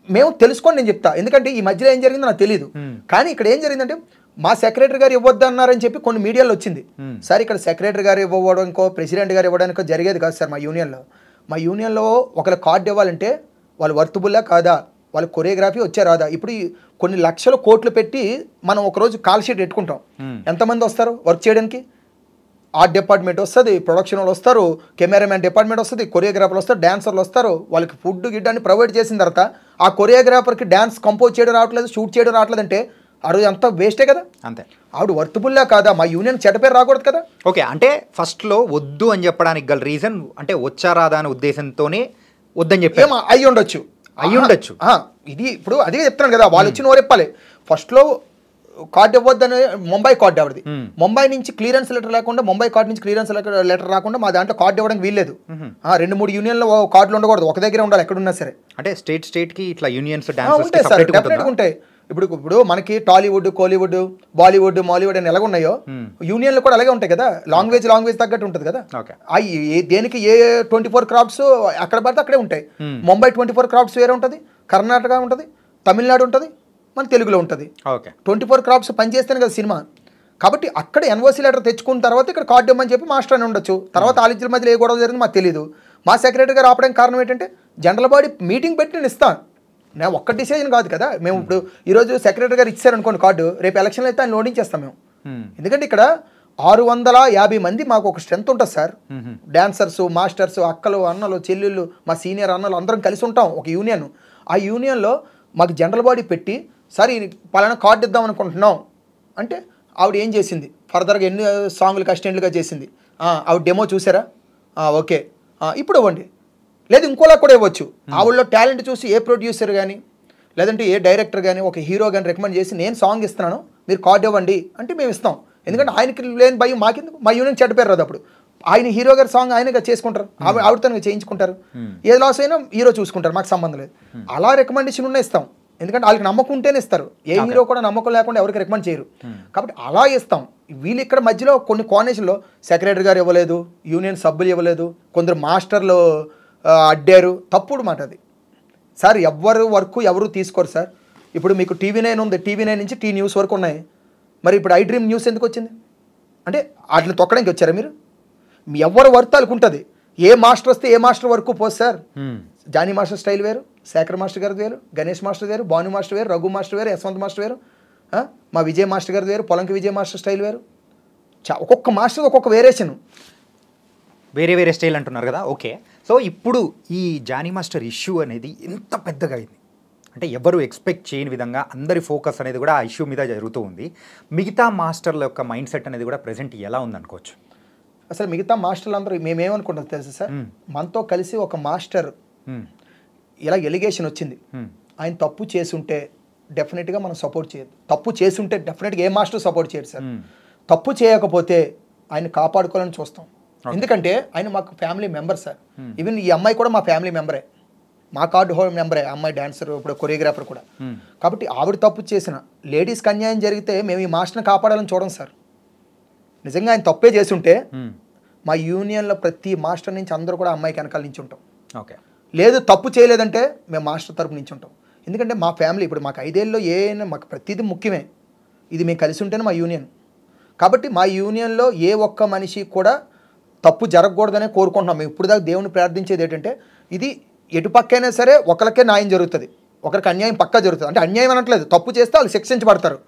మేము తెలుసుకొని నేను చెప్తా. ఎందుకంటే ఈ మధ్యలో ఏం జరిగిందో నాకు తెలియదు. కానీ ఇక్కడ ఏం జరిగిందంటే మా సెక్రటరీ గారు ఇవ్వద్దు అన్నారని చెప్పి కొన్ని మీడియాలో వచ్చింది. సార్ ఇక్కడ సెక్రటరీ గారు ఇవ్వడానికో ప్రెసిడెంట్ గారు ఇవ్వడానికో జరిగేది కాదు సార్. మా యూనియన్లో ఒకళ్ళ కార్డు ఇవ్వాలంటే వాళ్ళు వర్తబుల్లా కాదా, వాళ్ళు కొరియోగ్రఫీ వచ్చా రాదా. ఇప్పుడు కొన్ని లక్షల కోట్లు పెట్టి మనం ఒకరోజు కాల్ షీట్ పెట్టుకుంటాం. ఎంతమంది వస్తారు వర్క్ చేయడానికి? ఆర్ట్ డిపార్ట్మెంట్ వస్తుంది, ప్రొడక్షన్ వాళ్ళు వస్తారు, కెమెరామెన్ డిపార్ట్మెంట్ వస్తుంది, కొరియోగ్రాఫర్లు వస్తారు, డాన్సర్లు వస్తారు. వాళ్ళకి ఫుడ్ గిడ్డాన్ని ప్రొవైడ్ చేసిన తర్వాత ఆ కొరియోగ్రాఫర్కి డ్యాన్స్ కంపోజ్ చేయడం రావట్లేదు, షూట్ చేయడం రావట్లేదు అంటే ఆ రోజు అంతా వేస్టే కదా. అంతే. ఆవిడ వర్తబుల్లా కాదా? మా యూనియన్ చెడ్డ పేరు రాకూడదు కదా. ఓకే, అంటే ఫస్ట్లో వద్దు అని చెప్పడానికి గల రీజన్ అంటే వచ్చా రాదా అనే ఉద్దేశంతోనే వద్దని చెప్పి అయ్యి ఉండొచ్చు. ఇది ఇప్పుడు అదే చెప్తున్నాను కదా, వాళ్ళు వచ్చి నోరెప్పాలి. ఫస్ట్లో కార్డు ఇవ్వద్దని ముంబై కార్డు ఆవిడది. ముంబై నుంచి క్లియరెన్స్ లెటర్ లేకుండా, ముంబై కార్డు నుంచి క్లియరెన్స్ లెటర్ రాకుండా మా దాంట్లో కార్డు ఇవ్వడానికి వీల్లేదు. 2-3 యూనియన్లో కార్డులు ఉండకూడదు, ఒక దగ్గర ఉండాలి ఎక్కడున్నా సరే. అంటే స్టేట్కి ఇట్లా యూనియన్స్ ఉంటాయి సార్, డెఫినెట్గా ఉంటాయి. ఇప్పుడు మనకి టాలీవుడ్, కోలీవుడ్, బాలీవుడ్, మాలీవుడ్ అని ఎలాగ ఉన్నాయో యూనియన్లు కూడా అలాగే ఉంటాయి కదా. లాంగ్వేజ్ తగ్గట్టు ఉంటుంది కదా. దేనికి ఏ 24 క్రాఫ్ట్స్ అక్కడ పడితే అక్కడే ఉంటాయి. ముంబై 24 క్రాఫ్ట్స్ వేరే ఉంటుంది, కర్ణాటక ఉంటుంది, తమిళనాడు ఉంటుంది, మన తెలుగులో ఉంటుంది. 24 క్రాఫ్ట్స్ పనిచేస్తేనే కదా సినిమా. కాబట్టి అక్కడ ఎన్ఓసి లెటర్ తెచ్చుకున్న తర్వాత ఇక్కడ కార్డు ఇవ్వమని చెప్పి మాస్టర్ అని ఉండొచ్చు. తర్వాత ఆలోచన మధ్యలో ఏ గొడవ జరిగింది మాకు తెలియదు. మా సెక్రటరీ గారు ఆపడానికి కారణం ఏంటంటే జనరల్ బాడీ మీటింగ్ పెట్టి నేను ఇస్తాను, నేను ఒక్క డిసిజన్ కాదు కదా. మేము ఇప్పుడు ఈరోజు సెక్రటరీ గారు ఇచ్చారనుకోండి కార్డు, రేపు ఎలక్షన్లో అయితే ఆయన లోడింగ్ చేస్తాం మేము. ఎందుకంటే ఇక్కడ 650 మంది మాకు ఒక స్ట్రెంత్ ఉంటుంది సార్. డాన్సర్స్, మాస్టర్స్, అక్కలు, అన్నలు, చెల్లెళ్ళు, మా సీనియర్ అన్నలు అందరం కలిసి ఉంటాం ఒక యూనియన్. ఆ యూనియన్లో మాకు జనరల్ బాడీ పెట్టి సరే పలానా కార్డు ఇద్దాం అనుకుంటున్నాం అంటే ఆవిడ ఏం చేసింది, ఫర్దర్గా ఎన్ని సాంగ్లు అసిస్టెంట్లుగా చేసింది. ఆవిడ డెమో చూసారా? ఓకే, ఇప్పుడు ఇవ్వండి, లేదు ఇంకోలా కూడా ఇవ్వచ్చు. ఆవిడలో టాలెంట్ చూసి ఏ ప్రొడ్యూసర్ కానీ లేదంటే ఏ డైరెక్టర్ కానీ ఒక హీరో కానీ రికమెండ్ చేసి నేను సాంగ్ ఇస్తున్నాను మీరు కార్డు ఇవ్వండి అంటే మేము ఇస్తాం. ఎందుకంటే ఆయనకి లేని భయం మాకెందుకు, మా యూనియన్ చెడ్డ పేరు రాదు. అప్పుడు ఆయన హీరో గారి సాంగ్ ఆయనగా చేసుకుంటారు, ఆవిడతో చేయించుకుంటారు. ఏ లాస్ అయినా హీరో చూసుకుంటారు, మాకు సంబంధం లేదు. అలా రికమెండేషన్ ఉన్న ఇస్తాం. ఎందుకంటే వాళ్ళకి నమ్మకం ఉంటేనే ఇస్తారు. ఏ హీరో కూడా నమ్మకం లేకుండా ఎవరికి రికమెండ్ చేయరు. కాబట్టి అలా ఇస్తాం. వీళ్ళు ఇక్కడ మధ్యలో కొన్ని కాంబినేషన్లో సెక్రటరీ గారు ఇవ్వలేదు, యూనియన్ సభ్యులు ఇవ్వలేదు, కొందరు మాస్టర్లు అడ్డారు, తప్పుడు మాట అది. సార్ ఎవరు వర్క్ ఎవరు తీసుకోరు సార్. ఇప్పుడు మీకు టీవీ9 ఉంది, టీవీ9 నుంచి టీ న్యూస్ వరకు ఉన్నాయి. మరి ఇప్పుడు ఐ డ్రీమ్ న్యూస్ ఎందుకు వచ్చింది అంటే వాటిని తొక్కడానికి వచ్చారా మీరు? ఎవరు వర్క్ వాళ్ళకు ఉంటుంది. ఏ మాస్టర్ వస్తే ఏ మాస్టర్ వరకు పోదు సార్. జానీ మాస్టర్ స్టైల్ వేరు, శేఖర్ మాస్టర్ గారిది వేరు, గణేష్ మాస్టర్ వేరు, భాను మాస్టర్ వేరు, రఘు మాస్టర్ వేరు, యశ్వంత్ మాస్టర్ వేరు, మా విజయ్ మాస్టర్ గారిది వేరు, పొలంకి విజయ్ మాస్టర్ స్టైల్ వేరు. ఒక్కొక్క మాస్టర్ ఒక్కొక్క వేరియేషన్, వేరే వేరే స్టైల్ అంటున్నారు కదా. ఓకే, సో ఇప్పుడు ఈ జానీ మాస్టర్ ఇష్యూ అనేది ఎంత పెద్దగా అయింది అంటే ఎవరు ఎక్స్పెక్ట్ చేయని విధంగా అందరి ఫోకస్ అనేది కూడా ఆ ఇష్యూ మీద జరుగుతూ ఉంది. మిగతా మాస్టర్ల యొక్క మైండ్ సెట్ అనేది కూడా ప్రెజెంట్ ఎలా ఉందనుకోవచ్చు? అసలు మిగతా మాస్టర్లు అందరూ మేమేమనుకుంటాం తెలుసు సార్, మనతో కలిసి ఒక మాస్టర్ ఇలా ఎలిగేషన్ వచ్చింది, ఆయన తప్పు చేసుంటే డెఫినెట్గా మనం సపోర్ట్ చేయదు. తప్పు చేసుంటే డెఫినెట్గా ఏ మాస్టర్ సపోర్ట్ చేయరు సార్. తప్పు చేయకపోతే ఆయన కాపాడుకోవాలని చూస్తాం. ఎందుకంటే ఆయన మాకు ఫ్యామిలీ మెంబర్ సార్. ఈవెన్ ఈ అమ్మాయి కూడా మా ఫ్యామిలీ మెంబరే, మా కార్డు హోల్డ్ మెంబరే. అమ్మాయి డాన్సర్, ఇప్పుడు కొరియోగ్రాఫర్ కూడా. కాబట్టి ఆవిడ తప్పు చేసిన లేడీస్కి అన్యాయం జరిగితే మేము ఈ మాస్టర్ని కాపాడాలని చూడం సార్. నిజంగా ఆయన తప్పే చేసుంటే మా యూనియన్లో ప్రతి మాస్టర్ నుంచి అందరూ కూడా అమ్మాయికి వెనకాల నుంచి ఉంటాం. ఓకే, లేదు తప్పు చేయలేదంటే మేము మాస్టర్ తరపు నుంచి ఉంటాం. ఎందుకంటే మా ఫ్యామిలీ ఇప్పుడు మాకు 5 ఏళ్ళలో మాకు ప్రతిదీ ముఖ్యమే. ఇది మేము కలిసి ఉంటేనే మా యూనియన్. కాబట్టి మా యూనియన్లో ఏ ఒక్క మనిషి కూడా తప్పు జరగకూడదనే కోరుకుంటున్నాం. మేము ఇప్పుడు దాకా దేవుని ప్రార్థించేది ఏంటంటే ఇది ఎటుపక్కైనా సరే ఒకరికే న్యాయం జరుగుతుంది, ఒకరికి అన్యాయం పక్కా జరుగుతుంది. అంటే అన్యాయం అనట్లేదు, తప్పు చేస్తే వాళ్ళు శిక్షించబడతారు.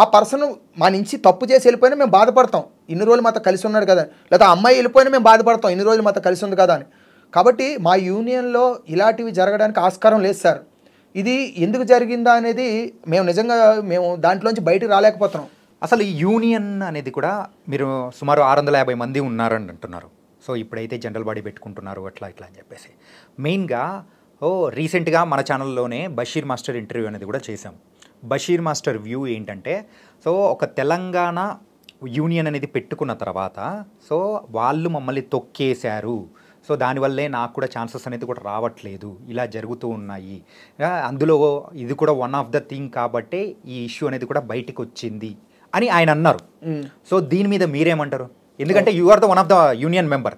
ఆ పర్సన్ మా నుంచి తప్పు చేసి వెళ్ళిపోయినా మేము బాధపడతాం, ఇన్ని రోజులు మాతో కలిసి ఉన్నాడు కదా. లేదా అమ్మాయి వెళ్ళిపోయినా మేము బాధపడతాం, ఇన్ని రోజులు మాతో కలిసి ఉంది కదా అని. కాబట్టి మా యూనియన్లో ఇలాంటివి జరగడానికి ఆస్కారం లేదు సార్. ఇది ఎందుకు జరిగిందా అనేది మేము నిజంగా దాంట్లోంచి బయటకు రాలేకపోతున్నాం. అసలు ఈ యూనియన్ అనేది కూడా మీరు సుమారు 650 మంది ఉన్నారని అంటున్నారు. సో ఇప్పుడైతే జనరల్ బాడీ పెట్టుకుంటున్నారు అట్లా ఇట్లా అని చెప్పేసి. మెయిన్గా రీసెంట్గా మన ఛానల్లోనే బషీర్ మాస్టర్ ఇంటర్వ్యూ అనేది కూడా చేశాం. బషీర్ మాస్టర్ వ్యూ ఏంటంటే, సో ఒక తెలంగాణ యూనియన్ అనేది పెట్టుకున్న తర్వాత సో వాళ్ళు మమ్మల్ని తొక్కేశారు, సో దానివల్లే నాకు కూడా ఛాన్సెస్ అనేది కూడా రావట్లేదు, ఇలా జరుగుతూ ఉన్నాయి. అందులో ఇది కూడా వన్ ఆఫ్ ద థింగ్ కాబట్టి ఈ ఇష్యూ అనేది కూడా బయటికి వచ్చింది అని ఆయన అన్నారు. సో దీని మీద మీరేమంటారు? ఎందుకంటే you are the one of the union member.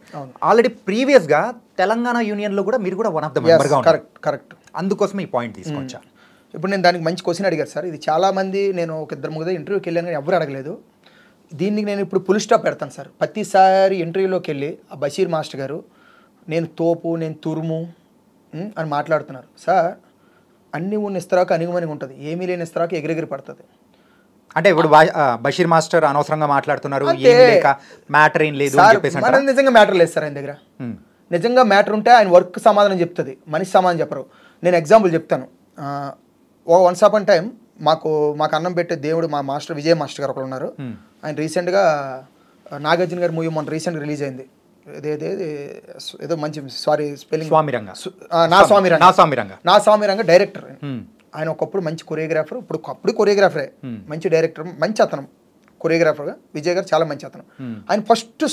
Already ప్రీవియస్గా తెలంగాణ యూనియన్లో కూడా మీరు కూడా వన్ ఆఫ్ ద మెంబర్గా ఉన్నారు. కరెక్ట్. అందుకోసం ఈ పాయింట్ తీసుకొచ్చా. ఇప్పుడు నేను దానికి మంచి క్వశ్చన్ అడిగారు సార్. ఇది చాలామంది, నేను ఒక 2-3 ఇంటర్వ్యూకి వెళ్ళాను కానీ ఎవరు అడగలేదు. దీనికి నేను ఇప్పుడు ఫుల్ స్టాప్ పెడతాను సార్. ప్రతిసారి ఇంటర్వ్యూలోకి వెళ్ళి ఆ బషీర్ మాస్టర్ గారు నేను తోపు, నేను తురుము అని మాట్లాడుతున్నారు. సార్ అన్నీ ఉన్న ఇస్తరాకు అణిగుమణిగి ఉంటుంది, ఏమీ లేని ఇస్తరాకు ఎగిరెగిరి పడుతుంది. అంటే ఇప్పుడు బషీర్ మాస్టర్ అనవసరంగా మాట్లాడుతున్నారు, మ్యాటర్ ఏం లేదు అని చెప్పేసి. నిజంగా మ్యాటర్ లేదు సార్ ఆయన దగ్గర. నిజంగా మ్యాటర్ ఉంటే ఆయన వర్క్ సమాధానం చెప్తుంది, మనిషి సమాధానం చెప్పరు. నేను ఎగ్జాంపుల్ చెప్తాను. వన్స్ అపాన్ టైం మాకు అన్నం పెట్టే దేవుడు మా మాస్టర్ విజయ్ మాస్టర్ గారు ఒకరు ఉన్నారు. ఆయన రీసెంట్గా నాగార్జున గారి మూవీ మొన్న రీసెంట్గా రిలీజ్ అయింది. ఏదో మంచి స్పెల్లింగ్ నా స్వామిరంగ డైరెక్టర్. ఆయన ఒకప్పుడు మంచి కొరియోగ్రాఫర్, ఇప్పుడు కొరియోగ్రాఫరే, మంచి డైరెక్టర్, మంచి అతను కొరియోగ్రాఫర్గా. విజయ్ గారు చాలా మంచి అతను. ఆయన ఫస్ట్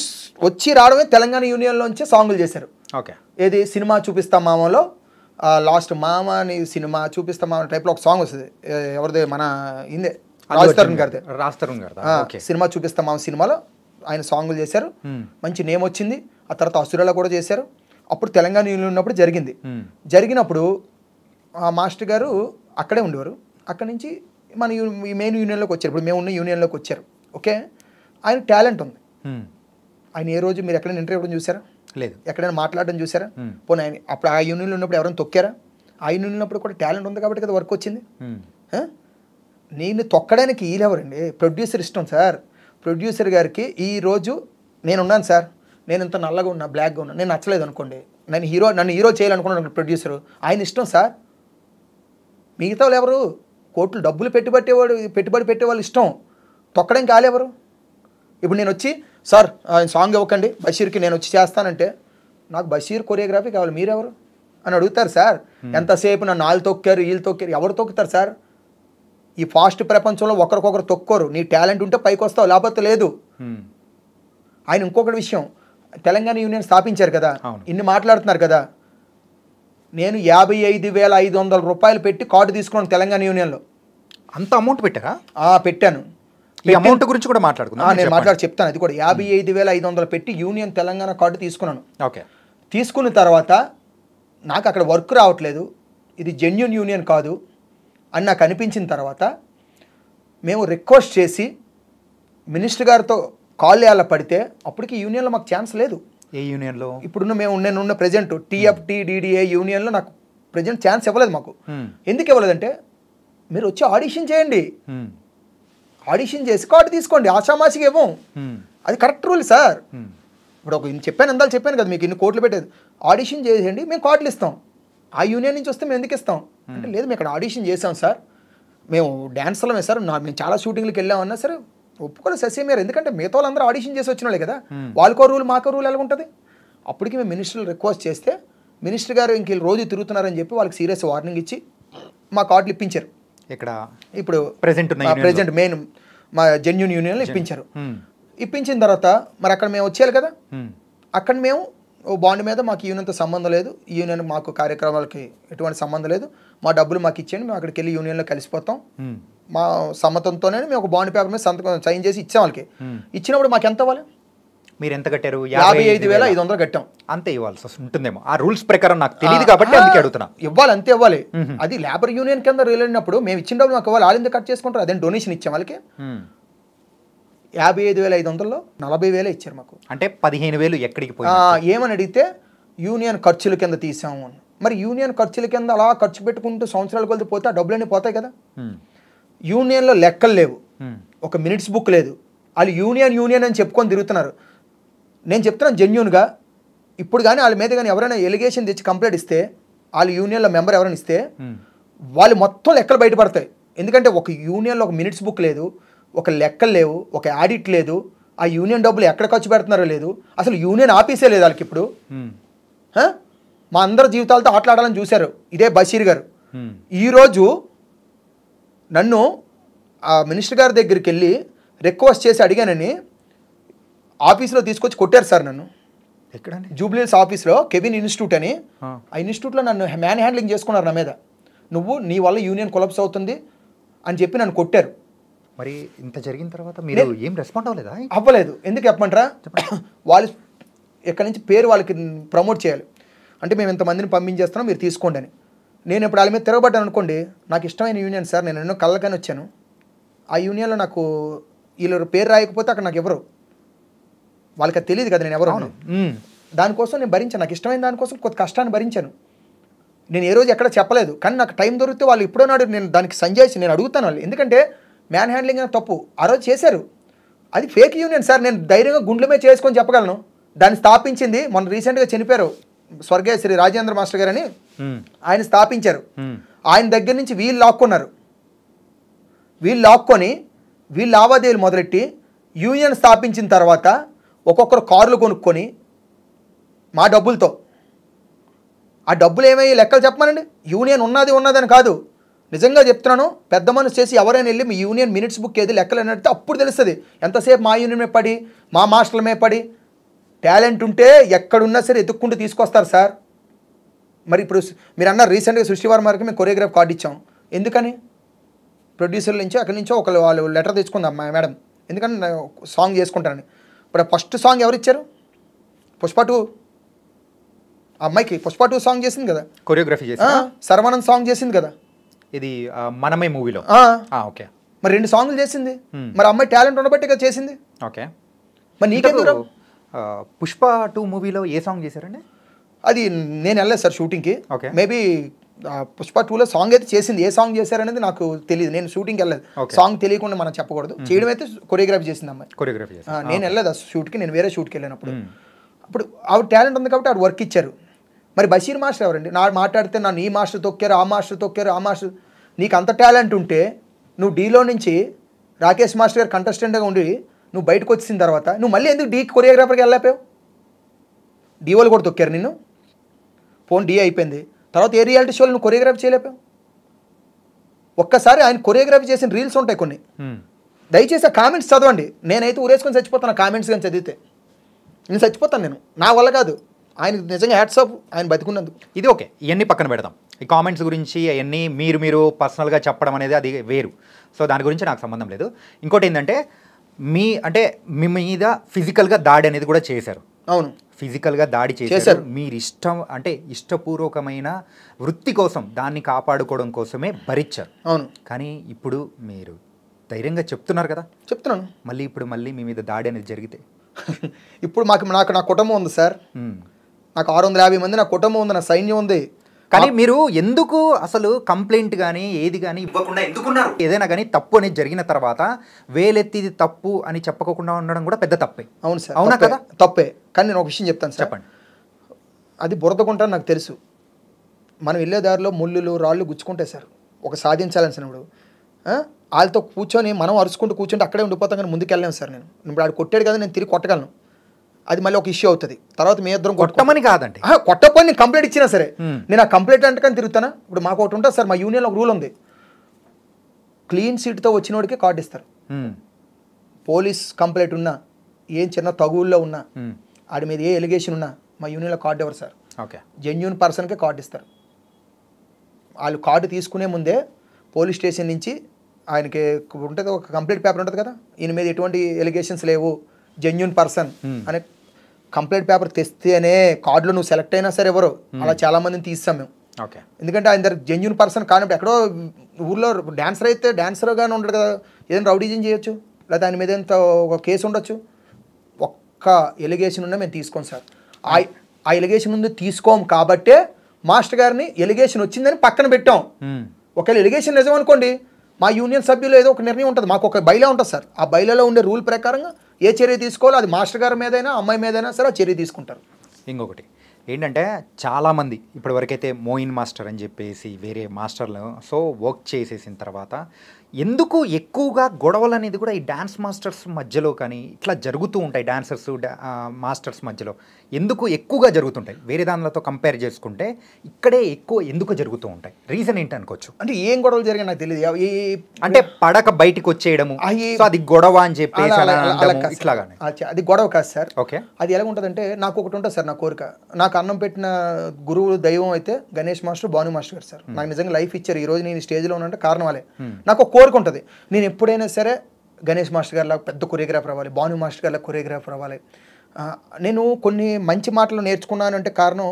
వచ్చి రావడమే తెలంగాణ యూనియన్లోంచే సాంగులు చేశారు. ఓకే, ఏది సినిమా చూపిస్తాం మామలో లాస్ట్ మామని సినిమా చూపిస్తాం మామ టైప్లో ఒక సాంగ్ వస్తుంది. ఎవరిదే? మన ఇందే రాజ్ తరుణ్ గారిదే. సినిమా చూపిస్తాం మామ సినిమాలో ఆయన సాంగులు చేశారు, మంచి నేమ్ వచ్చింది. ఆ తర్వాత అసురలో కూడా చేశారు. అప్పుడు తెలంగాణ యూనియన్ ఉన్నప్పుడు జరిగినప్పుడు ఆ మాస్టర్ గారు అక్కడే ఉండేవారు. అక్కడి నుంచి మన మెయిన్ యూనియన్లోకి వచ్చారు. ఇప్పుడు మేము ఉన్న యూనియన్లోకి వచ్చారు. ఓకే, ఆయన టాలెంట్ ఉంది. ఆయన ఏ రోజు మీరు ఎక్కడైనా ఇంటర్వ్యూ ఇవ్వడం చూసారా? లేదు. ఎక్కడైనా మాట్లాడడం చూసారా? పోనీ ఆయన అప్పుడు ఆ యూనియన్లో ఉన్నప్పుడు ఎవరైనా తొక్కారా? ఆ యూనియన్ ఉన్నప్పుడు కూడా టాలెంట్ ఉంది కాబట్టి కదా వర్క్ వచ్చింది. నేను తొక్కడానికి వీలెవరండి? ప్రొడ్యూసర్ ఇష్టం సార్. ప్రొడ్యూసర్ గారికి ఈరోజు నేనున్నాను సార్, నేను ఇంత నల్లగా ఉన్నా, బ్లాక్గా ఉన్నా, నేను నచ్చలేదు అనుకోండి, నన్ను హీరో చేయాలనుకున్నాను ప్రొడ్యూసరు, ఆయన ఇష్టం సార్. మిగతా వాళ్ళు ఎవరు? కోట్లు డబ్బులు పెట్టుబడి పెట్టేవాళ్ళు ఇష్టం, తొక్కడం కాలేవరు. ఇప్పుడు నేను వచ్చి సార్ ఆయన సాంగ్ ఇవ్వకండి బషీర్కి, నేను వచ్చి చేస్తానంటే నాకు బషీర్ కొరియోగ్రఫీ కావాలి, మీరెవరు అని అడుగుతారు సార్. ఎంతసేపు నన్ను వాళ్ళు తొక్కారు, వీళ్ళు తొక్కారు, ఎవరు తొక్కుతారు సార్? ఈ ఫాస్ట్ ప్రపంచంలో ఒకరికొకరు తొక్కోరు. నీ టాలెంట్ ఉంటే పైకి వస్తావు, లేకపోతే లేదు. ఆయన ఇంకొకటి విషయం, తెలంగాణ యూనియన్ స్థాపించారు కదా, ఇన్ని మాట్లాడుతున్నారు కదా, నేను 55,500 రూపాయలు పెట్టి కార్డు తీసుకున్నాను తెలంగాణ యూనియన్లో. అంత అమౌంట్ పెట్టారా? పెట్టాను. ఈ అమౌంట్ గురించి కూడా మాట్లాడుకున్నాను, నేను చెప్తాను. అది కూడా 55,500 పెట్టి యూనియన్ తెలంగాణ కార్డు తీసుకున్నాను. ఓకే, తీసుకున్న తర్వాత నాకు అక్కడ వర్క్ రావట్లేదు, ఇది జెన్యూన్ యూనియన్ కాదు అని నాకు అనిపించిన తర్వాత మేము రిక్వెస్ట్ చేసి మినిస్టర్ గారితో కాల్ వేయాల పడితే అప్పటికి యూనియన్లో మాకు ఛాన్స్ లేదు. ఏ యూనియన్లో? ఇప్పుడున్న నేనున్న ప్రజెంట్ టీఎఫ్టీ డిడిఏ యూనియన్లో నాకు ప్రజెంట్ ఛాన్స్ ఇవ్వలేదు మాకు. ఎందుకు ఇవ్వలేదంటే మీరు వచ్చి ఆడిషన్ చేయండి, ఆడిషన్ చేసి కార్డు తీసుకోండి, ఆషామాషిగా ఇవ్వం, అది కరెక్ట్ రూల్ సార్. ఇప్పుడు ఒక చెప్పాను ఇందాలు చెప్పాను కదా మీకు, ఇన్ని కోట్లు పెట్టేది ఆడిషన్ చేసేయండి, మేము కార్డులు ఇస్తాం. ఆ యూనియన్ నుంచి వస్తే మేము ఎందుకు ఇస్తాం అంటే, లేదు మేము ఇక్కడ ఆడిషన్ చేసాం సార్, మేము డ్యాన్సర్లమే సార్, మేము చాలా షూటింగ్లకు వెళ్ళామన్నా సరే ఒప్పుకోలేదు ససేమేరు. ఎందుకంటే మిగతా వాళ్ళందరూ ఆడిషన్ చేసి వచ్చిన వాళ్ళే కదా, వాళ్ళకో రూల్ మాకో రూల్ ఎలా ఉంటుంది. అప్పటికి మేము మినిస్టర్లు రిక్వెస్ట్ చేస్తే మినిస్టర్ గారు ఇంక రోజు తిరుగుతున్నారని చెప్పి వాళ్ళకి సీరియస్ వార్నింగ్ ఇచ్చి మా కార్డులు ఇప్పించారు. ఇక్కడ ఇప్పుడు ప్రెజెంట్ మెయిన్ మా జెన్యూన్ యూనియన్లో ఇప్పించారు. ఇప్పించిన తర్వాత మరి అక్కడ మేము వచ్చేయాలి కదా, అక్కడ మేము బాండ్ మీద మాకు యూనియన్తో సంబంధం లేదు, ఈ యూనియన్ మాకు కార్యక్రమాలకి ఎటువంటి సంబంధం లేదు, మా డబ్బులు మాకు ఇచ్చేయండి, మేము అక్కడికి వెళ్ళి యూనియన్లో కలిసిపోతాం, మా సమ్మతంతోనే మేము ఒక బాండ్ పేపర్ మీద సంతకం సైన్ చేసి ఇచ్చాం వాళ్ళకి. ఇచ్చినప్పుడు మాకు ఎంత ఇవ్వాలి? మీరు ఎంత కట్టారు? 55,500 కట్టాం. అంతే ఇవ్వాల్సి ఉంటుందేమో ఆ రూల్స్ ప్రకారం, నాకు తెలియదు కాబట్టి అందుకే అడుగుతున్నా. ఇవ్వాలి, అంతే ఇవ్వాలి. అది లేబర్ యూనియన్ కింద వెళ్ళినప్పుడు మేము ఇచ్చిన డబ్బులు మాకు ఇవ్వాలి, వాళ్ళు ఎందుకు కట్ చేసుకుంటారు? అదే డొనేషన్ ఇచ్చాం వాళ్ళకి. 55,500లో 40,000 ఇచ్చారు మాకు. అంటే 15,000 ఎక్కడికి పోయి? ఏమని అడిగితే యూనియన్ ఖర్చుల కింద తీసాము అని. మరి యూనియన్ ఖర్చుల కింద అలా ఖర్చు పెట్టుకుంటూ సంవత్సరాలు కొలిది పోతే ఆ డబ్బులన్నీ పోతాయి కదా. యూనియన్లో లెక్కలు లేవు, ఒక మినిట్స్ బుక్ లేదు, వాళ్ళు యూనియన్ అని చెప్పుకొని తిరుగుతున్నారు. నేను చెప్తున్నాను జెన్యూన్గా, ఇప్పుడు కానీ వాళ్ళ మీద కానీ ఎవరైనా ఎలిగేషన్ తెచ్చి కంప్లైంట్ ఇస్తే, వాళ్ళు యూనియన్లో మెంబర్ ఎవరైనా ఇస్తే వాళ్ళు మొత్తం లెక్కలు బయటపడతాయి. ఎందుకంటే ఒక యూనియన్లో ఒక మినిట్స్ బుక్ లేదు, ఒక లెక్కలు లేవు, ఒక ఆడిట్ లేదు, ఆ యూనియన్ డబ్బులు ఎక్కడ ఖర్చు పెడుతున్నారో లేదు, అసలు యూనియన్ ఆఫీసే లేదు వాళ్ళకి. ఇప్పుడు మా అందరి జీవితాలతో ఆటలాడాలని చూశారు ఇదే బషీర్ గారు. ఈరోజు నన్ను ఆ మినిస్టర్ గారి దగ్గరికి వెళ్ళి రిక్వెస్ట్ చేసి అడిగానని ఆఫీస్లో తీసుకొచ్చి కొట్టారు సార్ నన్ను. ఎక్కడండి? జూబ్లీహిల్స్ ఆఫీస్లో కెవిన్ ఇన్స్టిట్యూట్ అని, ఆ ఇన్స్టిట్యూట్లో నన్ను మ్యాన్ హ్యాండ్లింగ్ చేసుకున్నారు నా మీద. నువ్వు నీ వల్ల యూనియన్ కొలాప్స్ అవుతుంది అని చెప్పి నన్ను కొట్టారు. మరి ఇంత జరిగిన తర్వాత మీరు ఏం రెస్పాండ్ అవ్వలేదా? అవ్వలేదు. ఎందుకు చెప్పమంటారా, వాళ్ళు ఎక్కడి నుంచి పేరు వాళ్ళకి ప్రమోట్ చేయాలి అంటే మేము ఇంతమందిని పంపించేస్తున్నాం మీరు తీసుకోండి అని. నేను ఇప్పుడు వాళ్ళ మీద తిరగబడ్డాను అనుకోండి, నాకు ఇష్టమైన యూనియన్ సార్, నేను ఎన్నో కళ్ళకని వచ్చాను, ఆ యూనియన్లో నాకు వీళ్ళు పేరు రాయకపోతే అక్కడ నాకు ఎవరు, వాళ్ళకి అది తెలియదు కదా నేను ఎవరు. దానికోసం నేను భరించాను, నాకు ఇష్టమైన దానికోసం కొంత కష్టాన్ని భరించాను. నేను ఏ రోజు ఎక్కడ చెప్పలేదు, కానీ నాకు టైం దొరికితే వాళ్ళు ఇప్పుడో నాడు నేను దానికి సంజాయిసి నేను అడుగుతాను వాళ్ళు. ఎందుకంటే మ్యాన్ హ్యాండ్లింగ్ అనే తప్పు ఆ రోజు చేశారు, అది ఫేక్ యూనియన్ సార్. నేను ధైర్యంగా గుండెల మీద చేసుకొని చెప్పగలను. దాన్ని స్థాపించింది మొన్న రీసెంట్గా చనిపోయారు స్వర్గీయ శ్రీ రాజేంద్ర మాస్టర్ గారు అని, ఆయన స్థాపించారు. ఆయన దగ్గర నుంచి వీళ్ళు లాక్కున్నారు, వీళ్ళు లాక్కొని వీళ్ళు లావాదేవీలు మొదలెట్టి యూనియన్ స్థాపించిన తర్వాత ఒక్కొక్కరు కార్లు కొనుక్కొని మా డబ్బులతో, ఆ డబ్బులు ఏమయ్యి లెక్కలు చెప్పమనండి. యూనియన్ ఉన్నదని కాదు, నిజంగా చెప్తున్నాను. పెద్ద మనసు చేసి ఎవరైనా వెళ్ళి మీ యూనియన్ మినిట్స్ బుక్ ఏది లెక్కలు అని అడిగితే అప్పుడు తెలుస్తుంది ఎంతసేపు మా యూనియన్ మీద పడి మా మాస్టర్ల మీద పడి. టాలెంట్ ఉంటే ఎక్కడున్నా సరే ఎత్తుక్కుంటూ తీసుకొస్తారు సార్. మరి ఇప్పుడు మీరు అన్నారు రీసెంట్గా సృష్టి వర్మకి మేము కొరియోగ్రాఫ్ కార్డు ఇచ్చాం. ఎందుకని? ప్రొడ్యూసర్ల నుంచి అక్కడి నుంచో వాళ్ళు లెటర్ తెచ్చుకుందాం మేడం, ఎందుకని సాంగ్ చేసుకుంటానని. ఇప్పుడు ఫస్ట్ సాంగ్ ఎవరు ఇచ్చారు? పుష్ప 2 అమ్మాయికి పుష్ప 2 సాంగ్ చేసింది కదా, కొరియోగ్రఫీ చేసి. సర్వానంద్ సాంగ్ చేసింది కదా, ఇది మనమే మూవీలో. ఓకే, మరి 2 సాంగ్లు చేసింది. మరి అమ్మాయి టాలెంట్ ఉండబట్టి కదా చేసింది. ఓకే, మరి నీకెందుకు? పుష్ప 2 మూవీలో ఏ సాంగ్ చేశారండి? అది నేను వెళ్ళలేదు సార్ షూటింగ్కి. ఓకే, మేబీ పుష్ప 2లో సాంగ్ అయితే చేసింది, ఏ సాంగ్ చేశారనేది నాకు తెలియదు, నేను షూటింగ్కి వెళ్ళలేదు. సాంగ్ తెలియకుండా మనం చెప్పకూడదు. చేయడం అయితే కొరియోగ్రఫీ చేసింది అమ్మాయి. కొరియోగ్రఫీ నేను వెళ్ళలేదు ఆ షూట్కి, నేను వేరే షూట్కి వెళ్ళినప్పుడు. అప్పుడు ఆవిడ టాలెంట్ ఉంది కాబట్టి ఆవిడ వర్క్ ఇచ్చారు. మరి బషీర్ మాస్టర్ ఎవరండి? నా మాట్లాడితే నన్ను ఈ మాస్టర్ తొక్కారు, ఆ మాస్టర్ తొక్కారు, ఆ మాస్టర్. నీకు అంత టాలెంట్ ఉంటే నువ్వు డీలో నుంచి రాకేష్ మాస్టర్ గారు కంటెస్టెంట్గా ఉండి నువ్వు బయటకు వచ్చిన తర్వాత నువ్వు మళ్ళీ ఎందుకు డీ కొరియోగ్రాఫర్కి వెళ్ళలేపావు? డీ వాళ్ళు కూడా తొక్కారు నిన్ను. ఫోన్ డీ అయిపోయింది తర్వాత ఏ రియాలిటీ షోలో నువ్వు కొరియోగ్రఫీ చేయలేపావు? ఒక్కసారి ఆయన కొరియోగ్రఫీ చేసిన రీల్స్ ఉంటాయి కొన్ని, దయచేసి ఆ కామెంట్స్ చదవండి. నేనైతే ఊరేసుకొని చచ్చిపోతాను కామెంట్స్ కానీ చదివితే, నేను చచ్చిపోతాను. నేను నా వల్ల కాదు, ఆయన నిజంగా హ్యాట్స్ ఆఫ్ ఆయన బతికున్నందుకు. ఇది ఓకే, ఇవన్నీ పక్కన పెడదాం. ఈ కామెంట్స్ గురించి అవన్నీ మీరు పర్సనల్గా చెప్పడం అనేది అది వేరు. సో దాని గురించి నాకు సంబంధం లేదు. ఇంకోటి ఏంటంటే మీ మీద ఫిజికల్గా దాడి అనేది కూడా చేశారు. అవును, ఫిజికల్గా దాడి చేశారు. మీరు ఇష్టం అంటే ఇష్టపూర్వకమైన వృత్తి కోసం దాన్ని కాపాడుకోవడం కోసమే భరించారు. అవును. కానీ ఇప్పుడు మీరు ధైర్యంగా చెప్తున్నారు కదా, చెప్తున్నాను. మళ్ళీ మీ మీద దాడి అనేది జరిగితే ఇప్పుడు నాకు నా కుటుంబం ఉంది సార్. నాకు 650 మంది నా కుటుంబం ఉంది, నా సైన్యం ఉంది. కానీ మీరు ఎందుకు అసలు కంప్లైంట్ కానీ ఏది కానీ ఇవ్వకుండా ఎందుకున్నారు? ఏదైనా కానీ తప్పు అనేది జరిగిన తర్వాత వేలెత్తి ఇది తప్పు అని చెప్పకుండా ఉండడం కూడా పెద్ద తప్పే. అవును సార్, అవునా కదా? తప్పే. కానీ నేను ఒక విషయం చెప్తాను సార్. చెప్పండి. అది బురదకుంటాను నాకు తెలుసు. మనం వెళ్ళే దారిలో ముళ్ళులు రాళ్ళు గుచ్చుకుంటాయి సార్. ఒక సాధించాలనిసినప్పుడు వాళ్ళతో కూర్చొని మనం అరుచుకుంటూ కూర్చుంటే అక్కడే ఉండిపోతాం, కానీ ముందుకు వెళ్ళలేము సార్. నేను ఇప్పుడు ఆడు కొట్టాడు కదా, నేను తిరిగి కొట్టగలను. అది మళ్ళీ ఒక ఇష్యూ అవుతుంది. తర్వాత మీ ఇద్దరం కొట్టమని కాదండి, కొట్టపోయి నేను కంప్లైంట్ ఇచ్చినా సరే నేను ఆ కంప్లైంట్ అంటే కానీ తిరుగుతానా? ఇప్పుడు మాకు ఒకటి ఉంటుంది సార్, మా యూనియన్లో ఒక రూల్ ఉంది, క్లీన్ సీట్తో వచ్చినోడికి కార్డు ఇస్తారు. పోలీస్ కంప్లైంట్ ఉన్నా, ఏం చిన్న తగువుల్లో ఉన్నా, ఆడి మీద ఏ ఎలిగేషన్ ఉన్నా మా యూనియన్లో కార్డు ఎవరు సార్? ఓకే, జెన్యూన్ పర్సన్కే కార్డు ఇస్తారు. వాళ్ళు కార్డు తీసుకునే ముందే పోలీస్ స్టేషన్ నుంచి ఆయనకి ఉంటుంది, ఒక కంప్లైంట్ పేపర్ ఉంటుంది కదా, ఈయన మీద ఎటువంటి ఎలిగేషన్స్ లేవు, జెన్యూన్ పర్సన్ అనే కంప్లైంట్ పేపర్ తెస్తేనే కార్డులో నువ్వు సెలెక్ట్ అయినా సరే ఎవరు. అలా చాలా మందిని తీస్తాం మేము. ఓకే, ఎందుకంటే ఆయన దగ్గర జెన్యూన్ పర్సన్ కానప్పుడు ఎక్కడో ఊర్లో డాన్సర్ అయితే డాన్సర్గానే ఉండడు కదా, ఏదైనా రౌడీజం చేయొచ్చు, లేదా ఆయన మీద ఎంత ఒక కేసు ఉండొచ్చు. ఒక్క ఎలిగేషన్ ఉన్నా మేము తీసుకోం సార్. ఆ ఎలిగేషన్ ఉంది తీసుకోం కాబట్టే మాస్టర్ గారిని ఎలిగేషన్ వచ్చిందని పక్కన పెట్టాం. ఒకవేళ ఎలిగేషన్ నిజం అనుకోండి, మా యూనియన్ సభ్యులు ఏదో ఒక నిర్ణయం ఉంటుంది, మాకు ఒక బైలా ఉంటుంది సార్. ఆ బైలాలో ఉండే రూల్ ప్రకారంగా ఏ చర్య తీసుకోవాలో అది మాస్టర్ గారి మీదైనా అమ్మాయి మీదైనా సరే ఆ చర్య తీసుకుంటారు. ఇంకొకటి ఏంటంటే చాలామంది ఇప్పటివరకైతే మోయిన్ మాస్టర్ అని చెప్పేసి వేరే మాస్టర్లు సో వర్క్ చేసేసిన తర్వాత ఎందుకు ఎక్కువగా గొడవలు అనేది కూడా ఈ డ్యాన్స్ మాస్టర్స్ మధ్యలో కానీ ఇట్లా జరుగుతూ ఉంటాయి, డాన్సర్స్ మాస్టర్స్ మధ్యలో ఎందుకు ఎక్కువగా జరుగుతుంటాయి? వేరే దానిలతో కంపేర్ చేసుకుంటే ఇక్కడే ఎక్కువ ఎందుకు జరుగుతూ ఉంటాయి? రీజన్ ఏంటి అనుకోవచ్చు? అంటే ఏం గొడవలు జరిగాయి నాకు తెలియదు. అంటే పడక బయటికి వచ్చేయడము, సో అది గొడవ అని చెప్పేసి ఇట్లాగానే. అది గొడవ కాదు సార్. ఓకే, అది ఎలా ఉంటుందంటే, నాకు ఒకటి ఉంటుంది సార్, నా కోరిక. నాకు అన్నం పెట్టిన గురువు దైవం అయితే గణేష్ మాస్టర్, భాను మాస్టర్ గారు సార్. నాకు నిజంగా లైఫ్ ఇచ్చారు. ఈ రోజు నేను స్టేజ్లో ఉన్నంటే కారణం వాళ్ళే. నాకు ఒక కోరిక ఉంటుంది, నేను ఎప్పుడైనా సరే గణేష్ మాస్టర్ గారిలా పెద్ద కొరియోగ్రాఫర్ అవ్వాలి, భాను మాస్టర్ గారిలా కొరియోగ్రాఫర్ అవ్వాలి. నేను కొన్ని మంచి మాటలు నేర్చుకున్నాను అంటే కారణం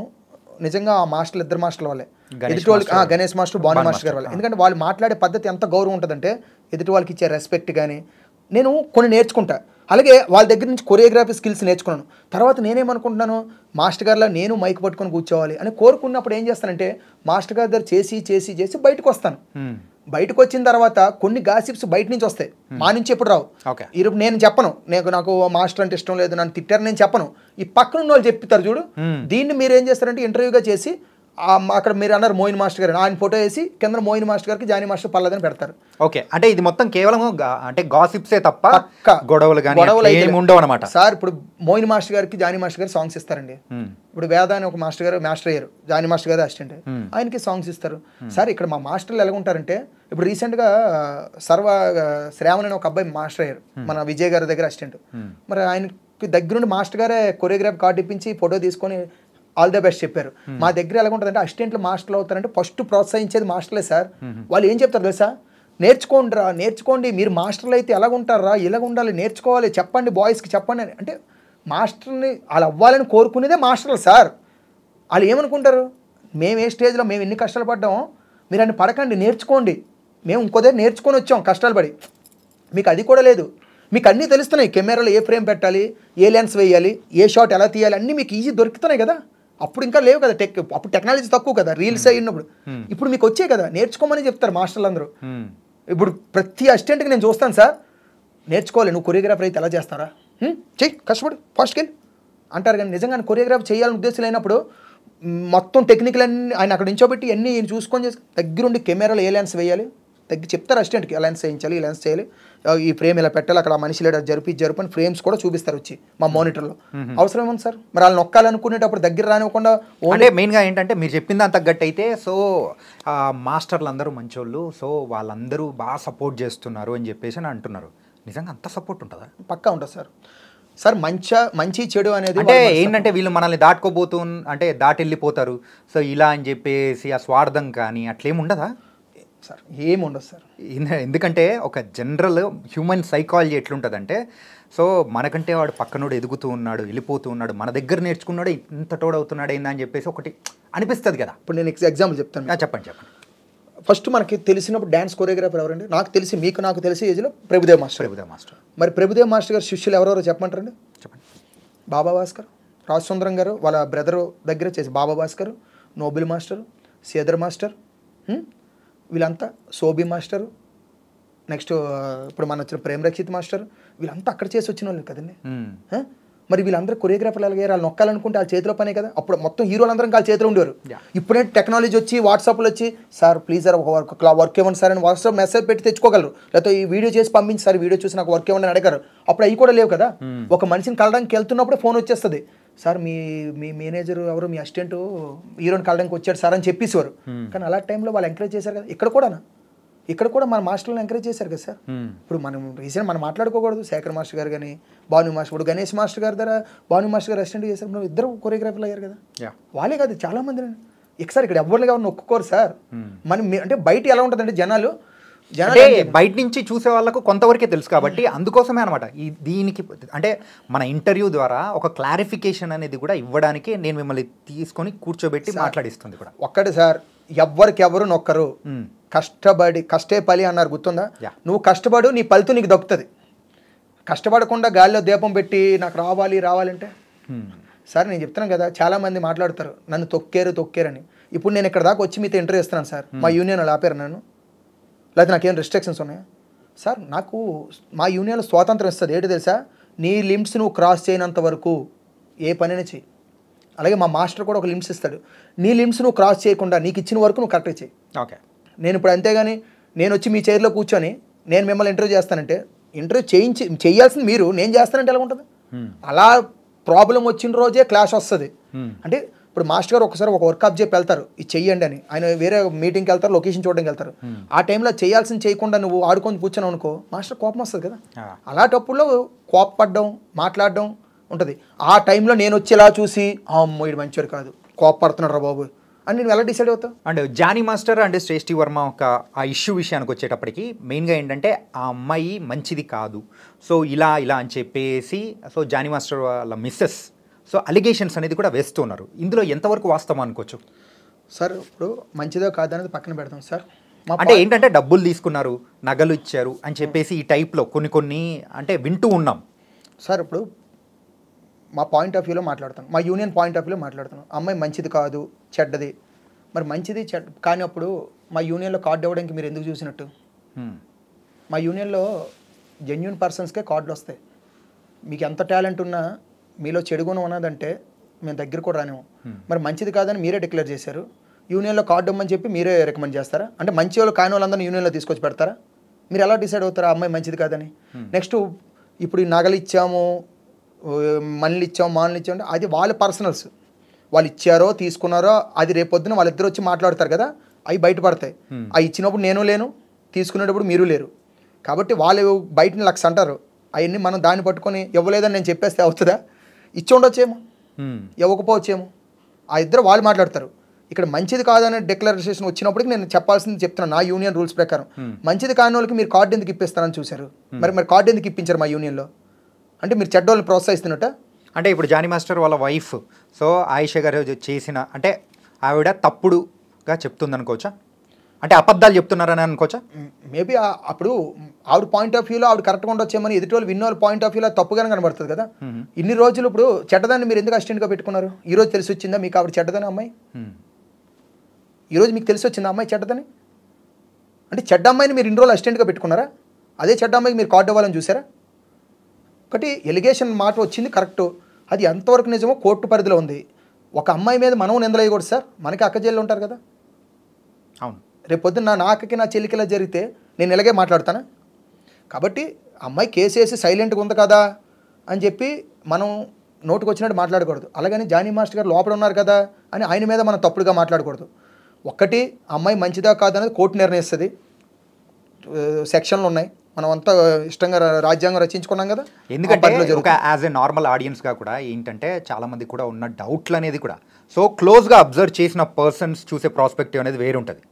నిజంగా ఆ మాస్టర్లు, ఇద్దరు మాస్టర్ల వల్లే. ఎదుటి వాళ్ళకి గణేష్ మాస్టర్, భాను మాస్టర్ గారి వల్ల. ఎందుకంటే వాళ్ళు మాట్లాడే పద్ధతి ఎంత గౌరవం ఉంటుందంటే ఎదుటి వాళ్ళకి ఇచ్చే రెస్పెక్ట్ కానీ నేను కొన్ని నేర్చుకుంటా. అలాగే వాళ్ళ దగ్గర నుంచి కొరియోగ్రఫీ స్కిల్స్ నేర్చుకున్నాను. తర్వాత నేనేమనుకుంటున్నాను, మాస్టర్ గారిలా నేను మైక్ పట్టుకొని కూర్చోవాలి అని కోరుకున్నప్పుడు ఏం చేస్తానంటే మాస్టర్ గారి దగ్గర చేసి బయటకు వస్తాను. బయటకు వచ్చిన తర్వాత కొన్ని గాసిప్స్ బయట నుంచి వస్తాయి, మా నుంచి ఎప్పుడు రావు. ఇప్పుడు నేను చెప్పను, నాకు మాస్టర్ అంటే ఇష్టం లేదు, నన్ను తిట్టారు నేను చెప్పను. ఈ పక్కన ఉన్న వాళ్ళు చెప్తారు చూడు, దీన్ని మీరు ఏం చేస్తారంటే ఇంటర్వ్యూగా చేసి అక్కడ మీరు అన్నారు మోయిన్ మాస్టర్ గారు, ఆయన ఫోటో వేసి కింద మోయిన్ మాస్టర్ గారికి జానీ మాస్టర్ పల్లదని పెడతారు. ఓకే, అంటే ఇది మొత్తం కేవలం అంటే గాసిప్సే తప్ప గొడవలు ఉండవు అనమాట సార్. ఇప్పుడు మోయిన్ మాస్టర్ గారికి జానీ మాస్టర్ గారు సాంగ్స్ ఇస్తారండి. ఇప్పుడు వేద అని ఒక మాస్టర్ గారు మాస్టర్ అయ్యారు, జానీ మాస్టర్ గారు అసిస్టెంట్, ఆయనకి సాంగ్స్ ఇస్తారు. సార్ ఇక్కడ మా మాస్టర్లు ఎలా ఉంటారంటే, ఇప్పుడు రీసెంట్గా శ్రావణ్ అని ఒక అబ్బాయి మాస్టర్ అయ్యారు, మన విజయ్ గారి దగ్గర అసిస్టెంట్. మరి ఆయనకి దగ్గరుండి మాస్టర్ గారే కొరియోగ్రాఫ్ కార్డు ఇప్పించి ఫోటో తీసుకొని ఆల్ ద బెస్ట్ చెప్పారు. మా దగ్గర ఎలా ఉంటుందంటే అసిస్టెంట్లు మాస్టర్లు అవుతారంటే ఫస్ట్ ప్రోత్సహించేది మాస్టర్లే సార్. వాళ్ళు ఏం చెప్తారు తెలుసా, నేర్చుకోండి, మీరు మాస్టర్లు అయితే ఎలాగ ఉంటారా, ఇలాగ ఉండాలి, నేర్చుకోవాలి, చెప్పండి బాయ్స్కి చెప్పండి అని. అంటే మాస్టర్ని వాళ్ళు అవ్వాలని కోరుకునేదే మాస్టర్లు సార్. వాళ్ళు ఏమనుకుంటారు, మేము ఏ స్టేజ్లో మేము ఎన్ని కష్టాలు పడ్డామో మీరు అన్ని పడకండి, నేర్చుకోండి, మేము ఇంకో దగ్గర నేర్చుకొని వచ్చాం కష్టాలు పడి. మీకు అది కూడా లేదు, మీకు అన్నీ తెలుస్తున్నాయి, కెమెరాలో ఏ ఫ్రేమ్ పెట్టాలి, ఏ లెన్స్ వేయాలి, ఏ షాట్ ఎలా తీయాలి, అన్నీ మీకు ఈజీ దొరుకుతున్నాయి కదా. అప్పుడు ఇంకా లేవు కదా, అప్పుడు టెక్నాలజీ తక్కువ కదా, రీల్స్ అయినప్పుడు. ఇప్పుడు మీకు వచ్చాయి కదా, నేర్చుకోమని చెప్తారు మాస్టర్లు అందరూ. ఇప్పుడు ప్రతి అసిస్టెంట్కి నేను చూస్తాను సార్, నేర్చుకోవాలి, నువ్వు కొరియోగ్రాఫర్ అయితే ఎలా చేస్తారా, చెయ్యి కష్టపడు ఫాస్ట్కి అంటారు. కానీ నిజంగా కొరియోగ్రాఫ్ చేయాలని ఉద్దేశం లేనప్పుడు మొత్తం టెక్నికల్ అన్ని ఆయన అక్కడ నించోబెట్టి అన్నీ ఈయన చూసుకొని చేసి దగ్గరుండి కెమెరాలో ఏ లెన్స్ వేయాలి చెప్తారు అసిస్టెంట్కి, ఆ లెన్స్ వేయించాలి, ఈ లెన్స్ చేయాలి, ఈ ఫ్రేమ్ ఇలా పెట్టాలి, అక్కడ మనిషి లేడు జరుపు అని ఫ్రేమ్స్ కూడా చూపిస్తారు వచ్చి మా మానిటర్లో. అవసరం ఏముంది సార్, మరి వాళ్ళు నొక్కాలనుకునేటప్పుడు దగ్గర రానివ్వకుండా. అంటే మెయిన్గా ఏంటంటే మీరు చెప్పిన దాని తగ్గట్టు అయితే సో మాస్టర్లు అందరూ మంచోళ్ళు, సో వాళ్ళందరూ బాగా సపోర్ట్ చేస్తున్నారు అని చెప్పేసి అని అంటున్నారు. నిజంగా అంత సపోర్ట్ ఉంటుందా? పక్కా ఉంటుంది సార్. సార్ మంచి చెడు అనేది అంటే ఏంటంటే వీళ్ళు మనల్ని దాటి వెళ్ళిపోతారు, సో ఇలా అని చెప్పేసి ఆ స్వార్థం కానీ అట్లేముండదా? సార్ ఏమి ఉండదు సార్. ఎందుకంటే ఒక జనరల్ హ్యూమన్ సైకాలజీ ఎట్లుంటుందంటే, సో మనకంటే వాడు పక్కనోడు ఎదుగుతూ ఉన్నాడు, వెళ్ళిపోతూ ఉన్నాడు, మన దగ్గర నేర్చుకున్నాడు ఇంత తోడవుతున్నాడు ఏందా అని చెప్పేసి ఒకటి అనిపిస్తుంది కదా. ఇప్పుడు నేను ఎగ్జాంపుల్ చెప్తాను. చెప్పండి. ఫస్ట్ మనకి తెలిసినప్పుడు డ్యాన్స్ కొరియోగ్రాఫర్ ఎవరండి? నాకు తెలిసి, నాకు తెలిసి ఏజ్లో ప్రభుదేవ్ మాస్టర్. మరి ప్రభుదేవ్ మాస్టర్ గారు శిష్యులు ఎవరెవరో చెప్పమంటారండి? చెప్పండి. బాబా భాస్కర్, రాజసుందరం గారు వాళ్ళ బ్రదరు దగ్గర చేసి బాబా భాస్కర్, నోబిల్ మాస్టర్, సేదర్ మాస్టర్, వీళ్ళంతా సోబి మాస్టరు, నెక్స్ట్ ఇప్పుడు మన వచ్చిన ప్రేమ్ రక్షిత్ మాస్టర్, వీళ్ళంతా అక్కడ చేసి వచ్చిన వాళ్ళు కదండి. మరి వీళ్ళందరూ కొరియోగ్రాఫర్లు అలాగే వాళ్ళు నొక్కాలనుకుంటే వాళ్ళ చేతిలో పనే కదా. అప్పుడు మొత్తం హీరోలందరం వాళ్ళ చేతిలో ఉండేవారు. ఇప్పుడే టెక్నాలజీ వచ్చి వాట్సాప్లో వచ్చి సార్ ప్లీజ్ సార్ ఒక వర్క్ ఇవ్వండి సార్ అని వాట్సాప్ మెసేజ్ పెట్టి తెచ్చుకోగలరు, లేకపోతే ఈ వీడియో చేసి పంపించి సార్ వీడియో చూసి నాకు వర్క్ ఇవ్వండి అని అడగారు. అప్పుడు అవి కూడా లేవు కదా. ఒక మనిషిని కలడానికి వెళ్తున్నప్పుడే ఫోన్ వచ్చేస్తుంది, సార్ మీ మేనేజర్ ఎవరు, మీ అసిస్టెంట్ హీరోని కలడానికి వచ్చాడు సార్ అని చెప్పేసేవారు. కానీ అలాంటి టైంలో వాళ్ళు ఎంకరేజ్ చేశారు కదా. ఇక్కడ కూడా మన మాస్టర్లను ఎంకరేజ్ చేశారు కదా సార్. ఇప్పుడు మనం మాట్లాడుకోకూడదు. శేఖర్ మాస్టర్ గారు కానీ భాను మాస్టర్, ఇప్పుడు గణేష్ మాస్టర్ గారి ద్వారా భాను మాస్టర్ గారు అసిస్టెంట్ చేశారు. నువ్వు ఇద్దరు కొరియోగ్రాఫర్లు అయ్యారు కదా. వాళ్ళే కాదు చాలా మంది సార్ ఇక్కడ ఎవరిని కావాలి ఒప్పుకోరు సార్. మనం అంటే బయట ఎలా ఉంటుందంటే జనాలు బయట నుంచి చూసే వాళ్ళకు కొంతవరకే తెలుసు కాబట్టి అందుకోసమే అనమాట దీనికి అంటే మన ఇంటర్వ్యూ ద్వారా ఒక క్లారిఫికేషన్ అనేది కూడా ఇవ్వడానికి నేను మిమ్మల్ని తీసుకొని కూర్చోబెట్టి మాట్లాడిస్తుంది కూడా. ఒక్కటి సార్, ఎవరు నొక్కరు. కష్టే పలి అన్నారు గుర్తుందా? నువ్వు కష్టపడు, నీ ఫలితం నీకు దక్కుతుంది. కష్టపడకుండా గాలిలో దీపం పెట్టి నాకు రావాలంటే సార్ నేను చెప్తున్నాను కదా, చాలా మంది మాట్లాడతారు నన్ను తొక్కారని. ఇప్పుడు నేను ఇక్కడ దాకా వచ్చి మీతో ఇంటర్వ్యూ ఇస్తున్నాను సార్, మా యూనియన్ వాళ్ళు ఆపారు నన్ను, లేకపోతే నాకేం రెస్ట్రిక్షన్స్ ఉన్నాయా సార్? నాకు మా యూనియన్లో స్వాతంత్రం ఇస్తుంది. ఏంటి తెలుసా? నీ లిమిట్స్ నువ్వు క్రాస్ చేయనంత వరకు ఏ పనైనా చెయ్యి. అలాగే మా మాస్టర్ కూడా ఒక లిమిట్స్ ఇస్తాడు, నీ లిమిట్స్ నువ్వు క్రాస్ చేయకుండా నీకు ఇచ్చిన వరకు నువ్వు కరెక్ట్గా చెయ్యి. ఓకే. నేను ఇప్పుడు అంతేగాని నేను వచ్చి మీ చైర్లో కూర్చొని నేను మిమ్మల్ని ఇంటర్వ్యూ చేస్తానంటే ఇంటర్వ్యూ చేయాల్సింది మీరు, నేను చేస్తానంటే ఎలా ఉంటుంది? అలా ప్రాబ్లం వచ్చిన రోజే క్లాష్ వస్తుంది. అంటే ఇప్పుడు మాస్టర్ గారు ఒకసారి ఒక వర్క్ చెప్పి వెళ్తారు, ఇది చెయ్యండి అని. ఆయన వేరే మీటింగ్కి వెళ్తారు, లొకేషన్ చూడడానికి వెళ్తారు. ఆ టైంలో చేయాల్సింది చేయకుండా నువ్వు ఆడుకొని కూర్చొని అనుకో, మాస్టర్ కోపం వస్తుంది కదా. అలాంటప్పుడు కోపపడడం, మాట్లాడడం ఉంటుంది. ఆ టైంలో నేను వచ్చేలా చూసి అమ్మో ఇది మంచివాడు కాదు, కోపపడుతున్నాడు రా బాబు అని నేను ఎలా డిసైడ్ అవుతావు? అండ్ జానీ మాస్టర్ అండ్ శ్రేష్ఠి వర్మ ఒక ఆ ఇష్యూ విషయానికి వచ్చేటప్పటికి మెయిన్గా ఏంటంటే ఆ అమ్మాయి మంచిది కాదు, సో ఇలా అని చెప్పేసి సో జానీ మాస్టర్ వాళ్ళ మిస్సెస్ సో అలిగేషన్స్ అనేది కూడా వేస్తున్నారు. ఇందులో ఎంతవరకు వాస్తవం అనుకోవచ్చు సార్? ఇప్పుడు మంచిదో కాదనేది పక్కన పెడతాం సార్. అంటే ఏంటంటే డబ్బులు తీసుకున్నారు, నగలు ఇచ్చారు అని చెప్పేసి ఈ టైప్లో కొన్ని అంటే వింటూ ఉన్నాం సార్. ఇప్పుడు మా పాయింట్ ఆఫ్ వ్యూలో మాట్లాడతాను, మా యూనియన్ పాయింట్ ఆఫ్ వ్యూలో మాట్లాడుతాను. అమ్మాయి మంచిది కాదు, చెడ్డది. మరి మంచిది కానీ అప్పుడు మా యూనియన్లో కార్డు ఇవ్వడానికి మీరు ఎందుకు చూసినట్టు? మా యూనియన్లో జెన్యూన్ పర్సన్స్కే కార్డులు వస్తాయి. మీకు ఎంత టాలెంట్ ఉన్నా మీలో చెడుగుణం ఉన్నదంటే మేము దగ్గర కూడా రానివ్వం. మరి మంచిది కాదని మీరే డిక్లేర్ చేశారు, యూనియన్లో కార్డు ఇవ్వమని చెప్పి మీరే రికమెండ్ చేస్తారా? అంటే మంచి వాళ్ళు కాని వాళ్ళందరినీ యూనియన్లో తీసుకొచ్చి పెడతారా? మీరు ఎలా డిసైడ్ అవుతారా అమ్మాయి మంచిది కాదని? నెక్స్ట్ ఇప్పుడు ఈ నగలు ఇచ్చాము, మళ్ళీ ఇచ్చాము, మానలు ఇచ్చాము, అది వాళ్ళ పర్సనల్స్. వాళ్ళు ఇచ్చారో తీసుకున్నారో అది రేపొద్దున వాళ్ళిద్దరు వచ్చి మాట్లాడతారు కదా, అవి బయటపడతాయి. అవి ఇచ్చినప్పుడు నేను లేను, తీసుకునేటప్పుడు మీరు లేరు. కాబట్టి వాళ్ళు బయటని లక్ష అంటారు, అవన్నీ మనం దాన్ని పట్టుకొని ఇవ్వలేదని నేను చెప్పేస్తే అవుతుందా? ఇచ్చి ఉండొచ్చేమో, ఇవ్వకపోవచ్చేమో. ఆ ఇద్దరు వాళ్ళు మాట్లాడతారు. ఇక్కడ మంచిది కాదనే డిక్లరేషన్ వచ్చినప్పటికి నేను చెప్పాల్సింది చెప్తున్నాను. నా యూనియన్ రూల్స్ ప్రకారం మంచిది కాని వాళ్ళకి మీరు కార్డు ఎందుకు ఇప్పిస్తారని చూశారు. మరి కార్డు ఎందుకు ఇప్పించారు మా యూనియన్లో? అంటే మీరు చెడ్డోళ్ళని ప్రోత్సహిస్తున్నట్ట. అంటే ఇప్పుడు జానీ మాస్టర్ వాళ్ళ వైఫ్ సో ఆయిషా గారు చేసిన అంటే ఆవిడ తప్పుడుగా చెప్తుంది అనుకోవచ్చా? అంటే అబద్ధాలు చెప్తున్నారని అనుకోవచ్చా? మేబీ అప్పుడు ఆవిడ పాయింట్ ఆఫ్ వ్యూలో ఆవిడ కరెక్ట్గా ఉండొచ్చేమని ఎదుటి వాళ్ళు విన్న వాళ్ళ పాయింట్ ఆఫ్ వ్యూలో తప్పుగానే కనబడుతుంది కదా. ఇన్ని రోజులు ఇప్పుడు చెడ్డదాన్ని మీరు ఎందుకు అసిస్టెంట్గా పెట్టుకున్నారు? ఈరోజు తెలిసి వచ్చిందా మీకు ఆవిడ చెడ్డదని అమ్మాయి? ఈరోజు మీకు తెలిసి వచ్చిందా అమ్మాయి చెడ్డదని? అంటే చెడ్డ అమ్మాయిని మీరు ఇన్ని రోజులు అసిస్టెంట్గా పెట్టుకున్నారా? అదే చెడ్డ అమ్మాయికి మీరు కార్డు ఇవ్వాలని చూసారా? ఒకటి ఎలిగేషన్ మాట వచ్చింది కరెక్టు, అది ఎంతవరకు నిజమో కోర్టు పరిధిలో ఉంది. ఒక అమ్మాయి మీద మనం నిందలేయకూడదు సార్, మనకి అక్క చెల్లెలు ఉంటారు కదా. అవును, రేపు పొద్దున్న నా అక్కకి నా చెల్లికి ఇలా జరిగితే నేను ఇలాగే మాట్లాడతానా? కాబట్టి అమ్మాయి కేసు వేసి సైలెంట్గా ఉంది కదా అని చెప్పి మనం నోటుకు వచ్చినట్టు మాట్లాడకూడదు. అలాగని జానీ మాస్టర్ గారు లోపల ఉన్నారు కదా అని ఆయన మీద మనం తప్పుడుగా మాట్లాడకూడదు. ఒక్కటి అమ్మాయి మంచిదా కాదనేది కోర్టు నిర్ణయిస్తుంది. సెక్షన్లు ఉన్నాయి, మనం అంతా ఇష్టంగా రాజ్యాంగం రచించుకున్నాం కదా. ఎందుకంటే ఒక యాజ్ ఎ నార్మల్ ఆడియన్స్గా కూడా ఏంటంటే చాలామంది కూడా ఉన్న డౌట్లు అనేది కూడా సో క్లోజ్గా అబ్జర్వ్ చేసిన పర్సన్స్ చూసే ప్రాస్పెక్టివ్ అనేది వేరుంటుంది.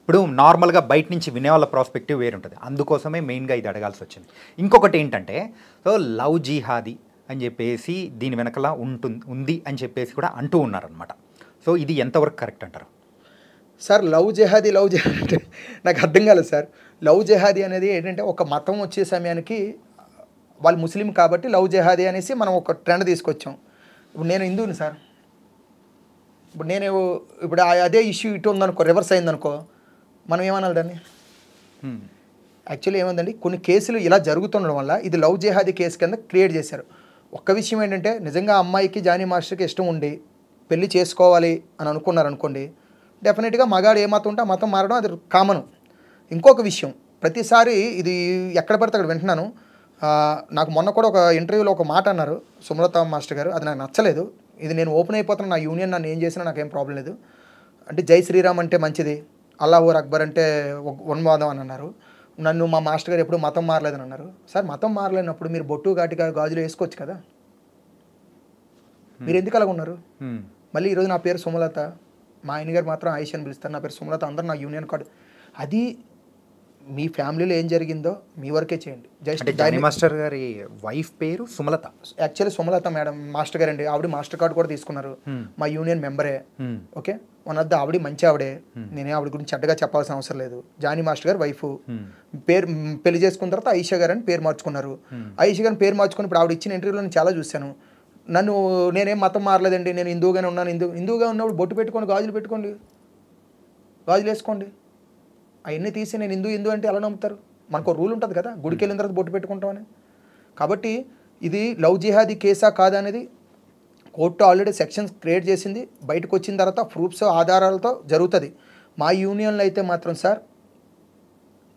ఇప్పుడు నార్మల్గా బయట నుంచి వినే వాళ్ళ ప్రాస్పెక్టివ్ వేరుంటుంది, అందుకోసమే మెయిన్గా ఇది అడగాల్సి వచ్చింది. ఇంకొకటి ఏంటంటే, సో లవ్ జిహాదీ అని చెప్పేసి దీని వెనకలా ఉంది అని చెప్పేసి కూడా అంటూ ఉన్నారనమాట. సో ఇది ఎంతవరకు కరెక్ట్ అంటారు? సార్ లవ్ జెహాదీ అంటే నాకు అర్థం కాలేదు సార్. లవ్ జెహాదీ అనేది ఏంటంటే ఒక మతం వచ్చే సమయానికి వాళ్ళు ముస్లిం కాబట్టి లవ్ జెహాదీ అనేసి మనం ఒక ట్రెండ్ తీసుకొచ్చాం. ఇప్పుడు నేను హిందువుని సార్, ఇప్పుడు అదే ఇష్యూ ఇటు ఉందనుకో, రివర్స్ అయిందనుకో, మనం ఏమనాలి దాన్ని? యాక్చువల్లీ ఏముందండి, కొన్ని కేసులు ఇలా జరుగుతుండడం వల్ల ఇది లవ్ జెహాదీ కేసు కింద క్రియేట్ చేశారు. ఒక్క విషయం ఏంటంటే, నిజంగా అమ్మాయికి జానీ మాస్టర్కి ఇష్టం ఉండి పెళ్లి చేసుకోవాలి అని అనుకున్నారనుకోండి, డెఫినెట్గా మగాడు ఏ మతం ఉంటే ఆ మతం మారడం అది కామను. ఇంకొక విషయం, ప్రతిసారి ఇది ఎక్కడ పడితే అక్కడ వింటున్నాను. నాకు మొన్న కూడా ఒక ఇంటర్వ్యూలో ఒక మాట అన్నారు సుమలత మాస్టర్ గారు, అది నాకు నచ్చలేదు. ఇది నేను ఓపెన్ అయిపోతున్నా, నా యూనియన్ నన్ను ఏం చేసినా నాకేం ప్రాబ్లం లేదు. అంటే జై శ్రీరామ్ అంటే మంచిది, అల్లాహు అక్బర్ అంటే ఉన్మాదం అని అన్నారు. నన్ను మా మాస్టర్ గారు ఎప్పుడు మతం మారలేదని అన్నారు. సార్ మతం మారలేనప్పుడు మీరు బొట్టు ఘాటిగా గాజులు వేసుకోవచ్చు కదా, మీరు ఎందుకు అలాగ ఉన్నారు? మళ్ళీ ఈరోజు నా పేరు సుమలత, మా ఆయన గారు మాత్రం ఆయిష్ అని పిలుస్తారు, నా పేరు సుమలత, అందరూ నా యూనియన్ కార్డు. అది మీ ఫ్యామిలీలో ఏం జరిగిందో మీ వరకే చేయండి. జస్ట్ జానీ మాస్టర్ గారి వైఫ్ పేరు Sumalatha, actually Sumalatha madam master గారు అండి. ఆవిడ మాస్టర్ కార్డు కూడా తీసుకున్నారు, మా యూనియన్ మెంబరే. ఓకే, వన్ ఆఫ్ ద ఆవిడ మంచి ఆవిడే, నేనే ఆవిడ గురించి చెడ్డగా చెప్పాల్సిన అవసరం లేదు. జానీ మాస్టర్ గారు వైఫ్, పేరు పెళ్లి చేసుకున్న తర్వాత ఆయిషా గారు అని పేరు మార్చుకున్నారు. ఆయిషా గారిని పేరు మార్చుకుని ఇప్పుడు ఆవిడ ఇచ్చిన ఇంటర్వ్యూలో నేను చాలా చూశాను. నేనేం మతం మారలేదండి, నేను హిందువుగానే ఉన్నాను, హిందువుగా ఉన్నప్పుడు బొట్టు పెట్టుకోండి, గాజులు పెట్టుకోండి, గాజులు వేసుకోండి. అవన్నీ తీసి నేను హిందూ అంటే ఎలా నమ్ముతారు? మనకు రూల్ ఉంటుంది కదా, గుడికి వెళ్ళిన తర్వాత బొట్టు పెట్టుకుంటామని. కాబట్టి ఇది లవ్ జిహాదీ కేసా కాదా అనేది కోర్టు ఆల్రెడీ సెక్షన్స్ క్రియేట్ చేసింది. బయటకు వచ్చిన తర్వాత ప్రూఫ్స్ ఆధారాలతో జరుగుతుంది. మా యూనియన్లో అయితే మాత్రం సార్,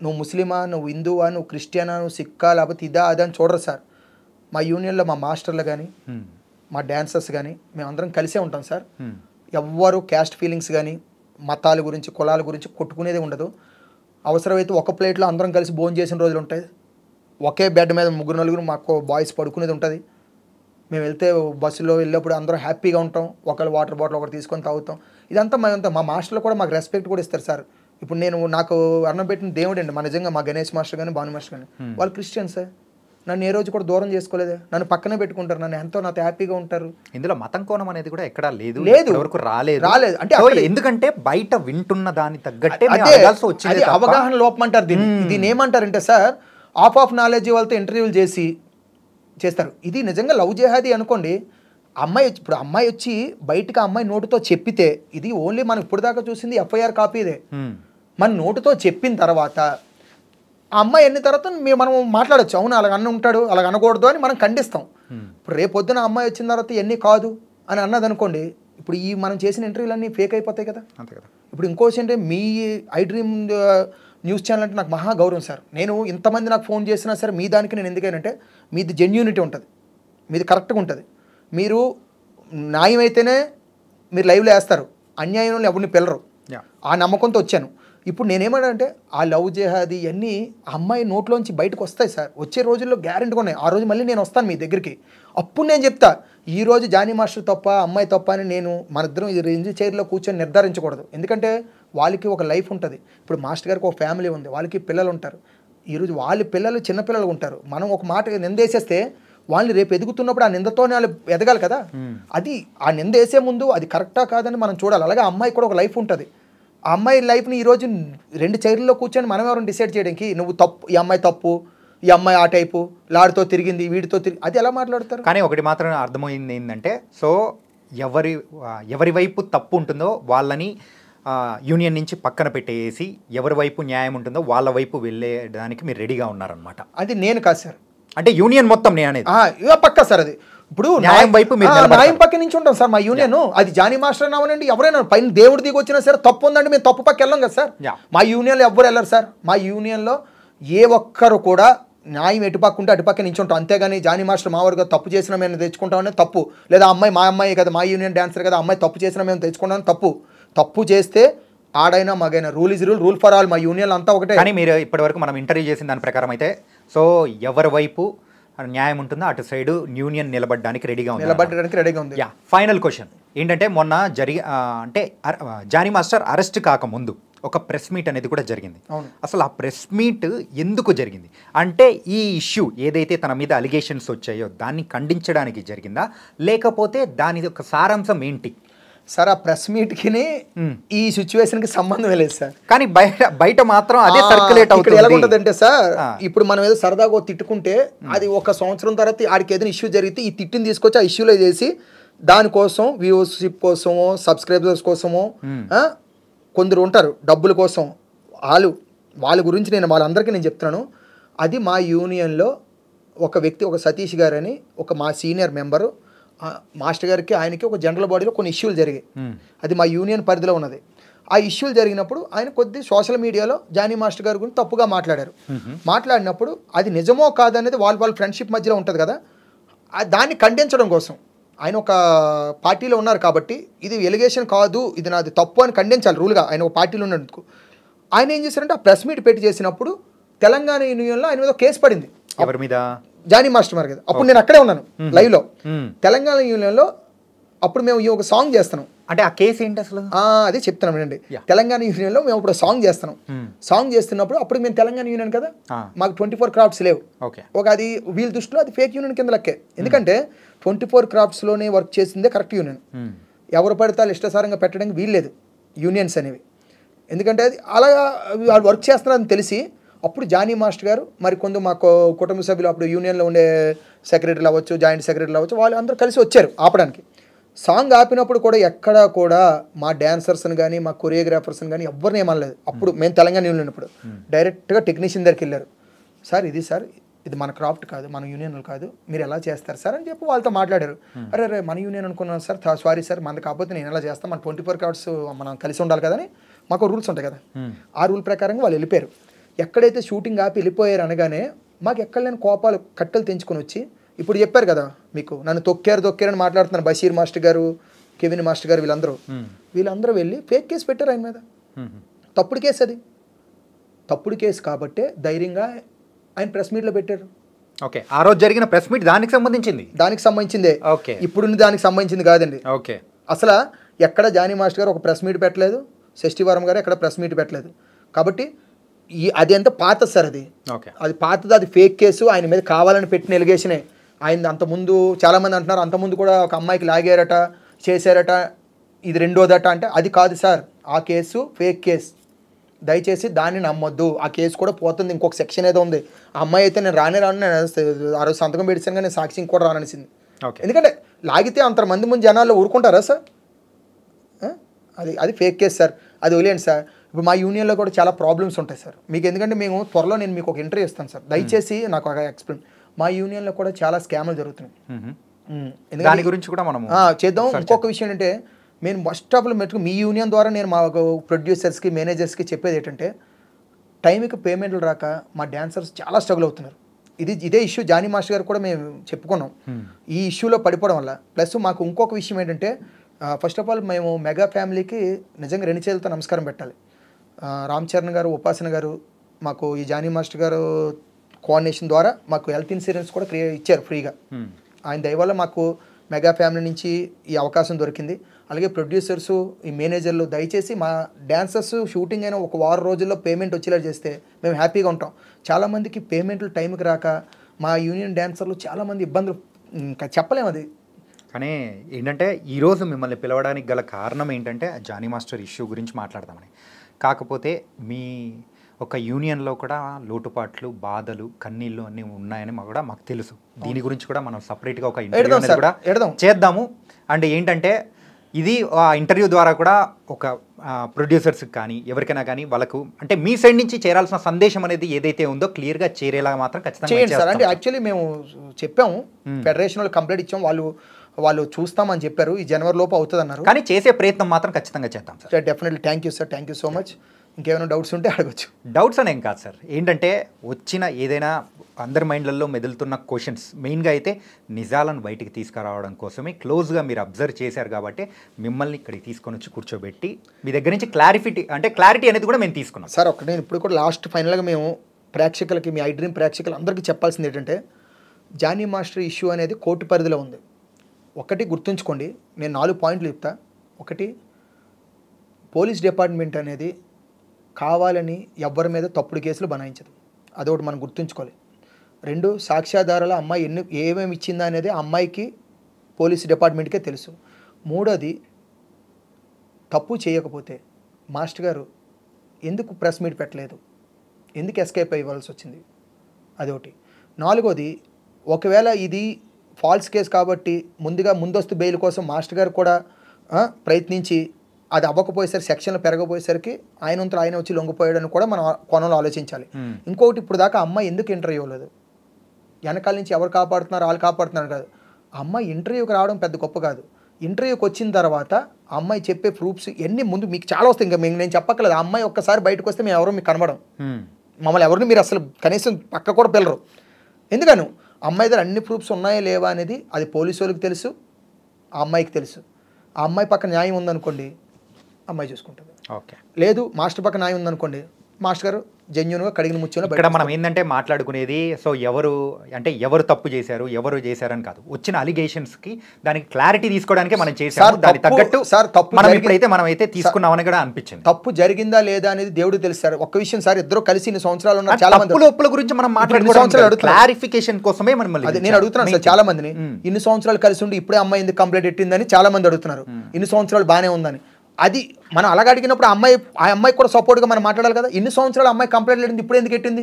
నువ్వు ముస్లిమా, నువ్వు హిందువా, నువ్వు క్రిస్టియనా, నువ్వు సిక్కా, లేకపోతే ఇదా అదా అని చూడరు సార్. మా యూనియన్లో మా మాస్టర్లు కానీ మా డాన్సర్స్ కానీ మేమందరం కలిసే ఉంటాం సార్. ఎవ్వరు క్యాస్ట్ ఫీలింగ్స్ కానీ మతాల గురించి కులాల గురించి కొట్టుకునేది ఉండదు. అవసరమైతే ఒక ప్లేట్లో అందరం కలిసి భోజనం చేసిన రోజులు ఉంటాయి. ఒకే బెడ్ మీద ముగ్గురు నలుగురు మాకు బాయ్స్ పడుకునేది ఉంటుంది. మేము వెళ్తే బస్సులో వెళ్ళేప్పుడు అందరం హ్యాపీగా ఉంటాం. ఒకళ్ళు వాటర్ బాటిల్ ఒకటి తీసుకొని తాగుతాం. ఇదంతా మా మాస్టర్లు కూడా మాకు రెస్పెక్ట్ కూడా ఇస్తారు సార్. ఇప్పుడు నాకు అన్నం పెట్టిన దేవుడు అండి, మా నిజంగా మా గణేష్ మాస్టర్ కానీ భాను మాస్టర్ కానీ వాళ్ళు క్రిస్టియన్స్. నన్ను ఏ రోజు కూడా దూరం చేసుకోలేదు, నన్ను పక్కనే పెట్టుకుంటారు, నన్ను ఎంతో నాతో హ్యాపీగా ఉంటారు. ఇందులో మతం కోణం అనేది కూడా ఎక్కడా లేదు, వరకు రాలేదు. అంటే ఎందుకంటే బయట వింటున్న దాని తగ్గట్టే అది అవగాహన లోపం అంటారు దీన్ని ఏమంటారంటే సార్, ఆఫ్ నాలెడ్జ్ వాళ్ళతో ఇంటర్వ్యూలు చేస్తారు. ఇది నిజంగా లవ్ జెహాదీ అనుకోండి. ఇప్పుడు అమ్మాయి వచ్చి బయటకు అమ్మాయి నోటుతో చెప్పితే, ఇది ఓన్లీ మనం ఇప్పుడు దాకా చూసింది ఎఫ్ఐఆర్ కాపీదే. మన నోటుతో చెప్పిన తర్వాత ఆ అమ్మాయి ఎన్ని తర్వాత మనం మాట్లాడచ్చు, అవును అలాగ అన్న ఉంటాడు, అలాగ అనకూడదు అని మనం ఖండిస్తాం. ఇప్పుడు రేపొద్దున అమ్మాయి వచ్చిన తర్వాత ఎన్ని కాదు అని అన్నది అనుకోండి, ఇప్పుడు మనం చేసిన ఇంటర్వ్యూలన్నీ ఫేక్ అయిపోతాయి కదా. ఇప్పుడు ఇంకోటి ఏంటంటే, me I dream news channel అంటే నాకు మహా గౌరవం సార్. నేను ఇంతమంది నాకు ఫోన్ చేసినా సరే మీ దానికి నేను ఎందుకనంటే, మీది జెన్యూనిటీ ఉంటుంది, మీది కరెక్ట్గా ఉంటుంది. మీరు న్యాయం అయితేనే మీరు లైవ్లో వేస్తారు, అన్యాయంలో ఎవరిని పిల్లరు. ఆ నమ్మకంతో వచ్చాను. ఇప్పుడు నేనేమంటే, ఆ లవ్ జెహాదీ అన్నీ అమ్మాయి నోట్లోంచి బయటకు వస్తాయి సార్. వచ్చే రోజుల్లో గ్యారెంటీగా ఉన్నాయి. ఆ రోజు మళ్ళీ నేను వస్తాను మీ దగ్గరికి, అప్పుడు నేను చెప్తా ఈరోజు జానీ మాస్టర్ తప్ప అమ్మాయి తప్ప అని. మన ఇద్దరం ఈ రేంజ్ చైర్లో కూర్చొని నిర్ధారించకూడదు, ఎందుకంటే వాళ్ళకి ఒక లైఫ్ ఉంటుంది. ఇప్పుడు మాస్టర్ గారికి ఒక ఫ్యామిలీ ఉంది, వాళ్ళకి పిల్లలు ఉంటారు. ఈరోజు వాళ్ళ పిల్లలు చిన్నపిల్లలు ఉంటారు. మనం ఒక మాట నిందేసేస్తే వాళ్ళని రేపు ఎదుగుతున్నప్పుడు ఆ నిందతోనే వాళ్ళు ఎదగాలి కదా. అది ఆ నింద వేసే ముందు అది కరెక్టా కాదని మనం చూడాలి. అలాగే అమ్మాయి కూడా ఒక లైఫ్ ఉంటుంది. ఆ అమ్మాయి లైఫ్ని ఈరోజు రెండు చైర్లలో కూర్చొని మనం ఎవరైనా డిసైడ్ చేయడానికి, నువ్వు తప్పు, ఈ అమ్మాయి తప్పు, ఈ అమ్మాయి ఆ టైపు, లాడితో తిరిగింది, వీడితో తిరిగి, అది ఎలా మాట్లాడతారు? కానీ ఒకటి మాత్రం అర్థమైంది ఏంటంటే, సో ఎవరి వైపు తప్పు ఉంటుందో వాళ్ళని యూనియన్ నుంచి పక్కన పెట్టేసి, ఎవరి వైపు న్యాయం ఉంటుందో వాళ్ళ వైపు వెళ్ళేదానికి మీరు రెడీగా ఉన్నారనమాట. అది నేను కాదు సార్, అంటే యూనియన్ మొత్తం నేను అనేది పక్కా సార్. అది ఇప్పుడు న్యాయం వైపు న్యాయం పక్క నుంచి ఉంటాం సార్ మా యూనియన్. అది జానీ మాస్టర్ అవనండి, ఎవరైనా పైన దేవుడి దిగి వచ్చినా సరే తప్పు ఉందండి, మేము తప్పు పక్క వెళ్ళాం కదా సార్. మా యూనియన్లో ఎవ్వరు వెళ్ళరు సార్. మా యూనియన్లో ఏ ఒక్కరు కూడా న్యాయం ఎటుపక్క ఉంటే అటుపక్క నుంచి ఉంటాం. అంతేగాని జానీ మాస్టర్ మా వరకు తప్పు చేసినా మేము తెచ్చుకుంటామని తప్పు, లేదా అమ్మాయి మా అమ్మాయి కదా, మా యూనియన్ డాన్సర్ కదా, అమ్మాయి తప్పు చేసినా మేము తెచ్చుకుంటామని తప్పు. తప్పు చేస్తే ఆడైనా మగైనా rule is rule, rule for all. మా యూనియన్ అంతా ఒకటే. కానీ మీరు ఇప్పటివరకు మనం ఇంటర్వ్యూ చేసిన దాని ప్రకారం అయితే, సో ఎవరి వైపు న్యాయం ఉంటుందో అటు సైడ్ యూనియన్ నిలబడడానికి రెడీగా ఉంది. ఫైనల్ క్వశ్చన్ ఏంటంటే, మొన్న అంటే జానీ మాస్టర్ అరెస్ట్ కాకముందు ఒక ప్రెస్ మీట్ అనేది కూడా జరిగింది. అవును. అసలు ఆ ప్రెస్ మీట్ ఎందుకు జరిగింది అంటే ఈ ఇష్యూ ఏదైతే తన మీద అలిగేషన్స్ వచ్చాయో దాన్ని ఖండించడానికి జరిగిందా, లేకపోతే దాని యొక్క సారాంశం ఏంటి? సార్ ఆ ప్రెస్ మీట్కి ఈ సిచ్యువేషన్కి సంబంధం లేదు సార్. కానీ బయట మాత్రం అదే సర్క్యులేట్ ఇక్కడ అవుతుంది. ఎలా ఉంటుందంటే సార్, ఇప్పుడు మనం ఏదో సరదాగా తిట్టుకుంటే అది ఒక సంవత్సరం తర్వాత ఆడికి ఏదైనా ఇష్యూ జరిగితే ఈ తిట్టిని తీసుకొచ్చి ఆ ఇష్యూలో చేసి దానికోసం వ్యూవర్షిప్ కోసమో సబ్స్క్రైబర్స్ కోసమో కొందరు ఉంటారు డబ్బుల కోసం, వాళ్ళ గురించి వాళ్ళందరికీ నేను చెప్తున్నాను. అది మా యూనియన్లో ఒక వ్యక్తి, ఒక సతీష్ గారు అని ఒక మా సీనియర్ మెంబరు, మాస్టర్ గారికి ఆయనకి ఒక జనరల్ బాడీలో కొన్ని ఇష్యూలు జరిగాయి. అది మా యూనియన్ పరిధిలో ఉన్నది. ఆ ఇష్యూలు జరిగినప్పుడు ఆయన కొద్ది సోషల్ మీడియాలో జానీ మాస్టర్ గారి గురించి తప్పుగా మాట్లాడారు. మాట్లాడినప్పుడు అది నిజమో కాదనేది వాళ్ళ ఫ్రెండ్షిప్ మధ్యలో ఉంటుంది కదా, దాన్ని ఖండించడం కోసం ఆయన ఒక పార్టీలో ఉన్నారు కాబట్టి ఇది ఎలిగేషన్ కాదు, ఇది నాది తప్పు అని ఖండించాలి రూల్గా. ఆయన ఒక పార్టీలో ఉన్నందుకు ఆయన ఏం చేశారంటే ఆ ప్రెస్ మీట్ పెట్టి చేసినప్పుడు తెలంగాణ యూనియన్లో ఆయన మీద కేసు పడింది. ఎవరి మీద? జానీ మాస్టర్ గారి కదా. అప్పుడు నేను అక్కడే ఉన్నాను లైవ్లో. తెలంగాణ యూనియన్లో అప్పుడు మేము ఈ ఒక సాంగ్ చేస్తున్నాం. అంటే ఆ కేసు ఏంటి అసలు? అదే చెప్తున్నాం అండి. తెలంగాణ యూనియన్లో మేము ఇప్పుడు సాంగ్ చేస్తున్నాం. సాంగ్ చేస్తున్నప్పుడు అప్పుడు మేము తెలంగాణ యూనియన్ కదా, మాకు 24 క్రాఫ్ట్స్ లేవు. ఒక అది వీళ్ళ దృష్టిలో అది ఫేక్ యూనియన్ కింద లెక్కే. ఎందుకంటే 24 క్రాఫ్ట్స్లోనే వర్క్ చేసిందే కరెక్ట్ యూనియన్. ఎవరు పడితే వాళ్ళు ఇష్టసారంగా పెట్టడానికి వీల్లేదు యూనియన్స్ అనేవి. ఎందుకంటే అది అలాగా వాళ్ళు వర్క్ చేస్తున్నారని తెలిసి అప్పుడు జానీ మాస్టర్ గారు మరి కొందరు మా కుటుంబ సభ్యులు అప్పుడు యూనియన్లో ఉండే సెక్రటరీలు అవ్వచ్చు, జాయింట్ సెక్రటరీలు అవ్వచ్చు, వాళ్ళు అందరూ కలిసి వచ్చారు ఆపడానికి. సాంగ్ ఆపినప్పుడు కూడా ఎక్కడా కూడా మా డ్యాన్సర్స్ని కానీ మా కొరియోగ్రాఫర్స్ని కానీ ఎవరిని ఏమనలేదు. అప్పుడు మేము తెలంగాణ యూనియన్ ఉన్నప్పుడు డైరెక్ట్గా టెక్నీషియన్ దగ్గరికి వెళ్ళారు. సార్ ఇది మన క్రాఫ్ట్ కాదు, మన యూనియన్ కాదు, మీరు ఎలా చేస్తారు సార్ అని చెప్పి వాళ్ళతో మాట్లాడారు. అరే మన యూనియన్ అనుకున్నాను సార్, సారీ సార్, మనది కాకపోతే నేను ఎలా చేస్తాను, మన 24 క్రాఫ్ట్స్ మనం కలిసి ఉండాలి కదా అని మాకు రూల్స్ ఉంటాయి కదా. ఆ రూల్ ప్రకారంగా వాళ్ళు వెళ్ళిపోయారు. ఎక్కడైతే షూటింగ్ ఆపి వెళ్ళిపోయారు అనగానే మాకు ఎక్కడ లేని కోపాలు కట్టెలు తెంచుకొని వచ్చి ఇప్పుడు చెప్పారు కదా మీకు, నన్ను తొక్కారని మాట్లాడుతున్నారు బషీర్ మాస్టర్ గారు, కెవిన్ మాస్టర్ గారు, వీళ్ళందరూ వెళ్ళి ఫేక్ కేసు పెట్టారు ఆయన మీద. తప్పుడు కేసు అది, తప్పుడు కేసు కాబట్టే ధైర్యంగా ఆయన ప్రెస్ మీట్లో పెట్టారు. ఓకే, ఆ రోజు జరిగిన ప్రెస్ మీట్ దానికి సంబంధించిందే. ఓకే, ఇప్పుడు దానికి సంబంధించింది కాదండి. ఓకే, అసలు ఎక్కడ జానీ మాస్టర్ గారు ఒక ప్రెస్ మీట్ పెట్టలేదు, శశివరం గారు ఎక్కడ ప్రెస్ మీట్ పెట్టలేదు. కాబట్టి అది ఎంత పాతది సార్, అది పాతది, అది ఫేక్ కేసు. ఆయన మీద కావాలని పెట్టిన ఎలిగేషనే. ఆయన అంతకుముందు చాలామంది అంటున్నారు అంతకుముందు కూడా ఒక అమ్మాయికి లాగారట, చేశారట, ఇది రెండోదట. అంటే అది కాదు సార్, ఆ కేసు ఫేక్ కేసు. దయచేసి దాన్ని నమ్మొద్దు. ఆ కేసు కూడా పోతుంది, ఇంకొక సెక్షన్ ఏదో ఉంది. ఆ అమ్మాయి అయితే నేను రాను ఆ రోజు సంతకం పెట్టాను కానీ నేను సాక్షి కూడా రాననిసింది. ఎందుకంటే లాగితే అంతమంది ముందు జనాల్లో ఊరుకుంటారా సార్? అది ఫేక్ కేసు సార్, అది వదిలేండి సార్. ఇప్పుడు మా యూనియన్లో కూడా చాలా ప్రాబ్లమ్స్ ఉంటాయి సార్ మీకు. ఎందుకంటే మేము త్వరలో నేను మీకు ఒక ఇంటర్వ్యూ ఇస్తాను సార్, దయచేసి నాకు ఒక ఎక్స్ప్లెయిన్. మా యూనియన్లో కూడా చాలా స్కామ్లు జరుగుతున్నాయి, దాని గురించి కూడా మనం చేద్దాం. ఇంకొక విషయం ఏంటంటే నేను first of all me union ద్వారా నేను మా ప్రొడ్యూసర్స్కి, మేనేజర్స్కి చెప్పేది ఏంటంటే టైంకి పేమెంట్లు రాక మా డాన్సర్స్ చాలా స్ట్రగుల్ అవుతున్నారు. ఇదే ఇష్యూ జానీ మాస్టర్ గారు కూడా మేము చెప్పుకున్నాం. ఈ ఇష్యూలో పడిపోవడం వల్ల ప్లస్ మాకు ఇంకొక విషయం ఏంటంటే ఫస్ట్ ఆఫ్ ఆల్ మేము మెగా ఫ్యామిలీకి నిజంగా 2 చేతులతో నమస్కారం పెట్టాలి. రామ్ చరణ్ గారు, ఉపాసన గారు మాకు ఈ జానీ మాస్టర్ గారు కోఆర్డినేషన్ ద్వారా మాకు హెల్త్ ఇన్సూరెన్స్ కూడా ఇచ్చారు ఫ్రీగా. ఆయన దయ వల్ల మాకు మెగా ఫ్యామిలీ నుంచి ఈ అవకాశం దొరికింది. అలాగే ప్రొడ్యూసర్సు, ఈ మేనేజర్లు దయచేసి మా డాన్సర్స్ షూటింగ్ అయిన ఒక వారం రోజుల్లో పేమెంట్ వచ్చేలా చేస్తే మేము హ్యాపీగా ఉంటాం. చాలామందికి పేమెంట్లు టైంకి రాక మా యూనియన్ డాన్సర్లు చాలామంది ఇబ్బందులు ఇంకా చెప్పలేము. అది కానీ ఏంటంటే ఈరోజు మిమ్మల్ని పిలవడానికి గల కారణం ఏంటంటే జానీ మాస్టర్ ఇష్యూ గురించి మాట్లాడదామని. కాకపోతే మీ ఒక యూనియన్లో కూడా లోటుపాట్లు, బాధలు, కన్నీళ్ళు అన్నీ ఉన్నాయని మాకు తెలుసు. దీని గురించి కూడా మనం సపరేట్గా ఒక ఇంటర్వ్యూ అనేది కూడా చేద్దాము. అండ్ ఏంటంటే ఇది ఆ ఇంటర్వ్యూ ద్వారా కూడా ఒక ప్రొడ్యూసర్స్కి కానీ ఎవరికైనా కానీ వాళ్ళకు అంటే మీ సైడ్ నుంచి చేరాల్సిన సందేశం అనేది ఏదైతే ఉందో క్లియర్గా చేరేలా మాత్రం ఖచ్చితంగా చేయండి సార్. అంటే యాక్చువల్లీ మేము చెప్పాము, ఫెడరేషన్ వాళ్ళు కంప్లైంట్ ఇచ్చాము, వాళ్ళు చూస్తామని చెప్పారు, ఈ జనవరి లోపు అవుతుంది అన్నారు. కానీ చేసే ప్రయత్నం మాత్రం ఖచ్చితంగా చేద్దాం sir. Definitely. Thank you sir, thank you so much. ఇంకేమైనా డౌట్స్ ఉంటే అడగచ్చు. డౌట్స్ అనేం కాదు సార్, ఏంటంటే వచ్చిన ఏదైనా అందరి మైండ్లలో మెదులుతున్న క్వశ్చన్స్ మెయిన్గా అయితే నిజాలను బయటికి తీసుకురావడం కోసమే క్లోజ్గా మీరు అబ్జర్వ్ చేశారు కాబట్టి మిమ్మల్ని ఇక్కడికి తీసుకొని వచ్చి కూర్చోబెట్టి మీ దగ్గర నుంచి క్లారిటీ అనేది కూడా మేము తీసుకున్నాం సార్. నేను ఇప్పుడు కూడా లాస్ట్ ఫైనల్గా మేము ప్రేక్షకులకి, మీ ఐ డ్రీమ్ ప్రేక్షకులు అందరికీ చెప్పాల్సింది ఏంటంటే జానీ మాస్టర్ ఇష్యూ అనేది కోర్టు పరిధిలో ఉంది. ఒకటి గుర్తుంచుకోండి, నేను 4 పాయింట్లు చెప్తా. ఒకటి, పోలీస్ డిపార్ట్మెంట్ అనేది కావాలని ఎవ్వరి మీద తప్పుడు కేసులు బనాయించదు. అదొకటి మనం గుర్తుంచుకోవాలి. 2 సాక్ష్యాధారాల అమ్మాయి ఏమేమి ఇచ్చిందా అనేది ఆ అమ్మాయికి పోలీసు డిపార్ట్మెంట్కే తెలుసు. 3వది తప్పు చేయకపోతే మాస్టర్ గారు ఎందుకు ప్రెస్ మీట్ పెట్టలేదు, ఎందుకు ఎస్కేప్ అయ్యవలసి వచ్చింది, అదొకటి. 4వది ఒకవేళ ఇది ఫాల్స్ కేసు కాబట్టి ముందస్తు బెయిల్ కోసం మాస్టర్ గారు కూడా ప్రయత్నించి అది అవ్వకపోయేసరికి సెక్షన్లు పెరగపోయేసరికి ఆయన వచ్చి లొంగిపోయాడని కూడా మనం కోణంలో ఆలోచించాలి. ఇంకొకటి ఇప్పుడు దాకా అమ్మాయి ఎందుకు ఇంటర్వ్యూ లేదు, వెనకాల నుంచి ఎవరు కాపాడుతున్నారు వాళ్ళు కాపాడుతున్నారు కాదు. అమ్మాయి ఇంటర్వ్యూకి రావడం పెద్ద గొప్ప కాదు. ఇంటర్వ్యూకి వచ్చిన తర్వాత అమ్మాయి చెప్పే ప్రూఫ్స్ ఎన్ని ముందు మీకు చాలా వస్తాయి. ఇంకా నేను చెప్పక్కర్లేదు. ఆ అమ్మాయి ఒక్కసారి బయటకు వస్తే మేము ఎవరు మీకు కనబడం, మమ్మల్ని ఎవరిని మీరు అసలు కనీసం పక్క కూడా పిల్లరు. ఎందుకను అమ్మాయి దగ్గర అన్ని ప్రూఫ్స్ ఉన్నాయా లేవా అనేది అది పోలీసు వాళ్ళకి తెలుసు, ఆ అమ్మాయికి తెలుసు. ఆ అమ్మాయి పక్క న్యాయం ఉందనుకోండి అమ్మాయి చూసుకుంటుంది. ఓకే, లేదు మాస్టర్ పక్క న్యాయం ఉందనుకోండి మాస్టర్ గారు జెన్యూన్గా కడిగిన ముచ్చిన. ఇక్కడ మనం ఏంటంటే మాట్లాడుకునేది సో ఎవరు తప్పు చేశారు ఎవరు చేశారని కాదు, వచ్చిన అలిగేషన్స్కి దానికి క్లారిటీ తీసుకోవడానికి మనం చేసాము. దానికి తగ్గట్టు మనం అయితే తీసుకున్నామని కూడా అనిపించింది. తప్పు జరిగిందా లేదా అనేది దేవుడు తెలుసు సార్. ఒక్క విషయం సార్, ఇద్దరు కలిసి ఇన్ని సంవత్సరాలు ఉన్నారు. చాలా మంది ఒప్పుల గురించి మనం మాట్లాడుకోవడం క్లారిఫికేషన్ కోసమే మనం నేను అడుగుతున్నాను సార్. చాలా మందిని ఇన్ని సంవత్సరాలు కలిసి ఉండి ఇప్పుడే అమ్మాయి ఎందుకు కంప్లైంట్ పెట్టిందని చాలా మంది అడుగుతున్నారు. ఇన్ని సంవత్సరాలు బాగానే ఉందని. అది మనం అలాగ అడిగినప్పుడు ఆ అమ్మాయికి కూడా సపోర్ట్గా మనం మాట్లాడాలి కదా. ఇన్ని సంవత్సరాలు అమ్మాయి కంప్లైంట్ లేదు, ఇప్పుడు ఎందుకు పెట్టింది?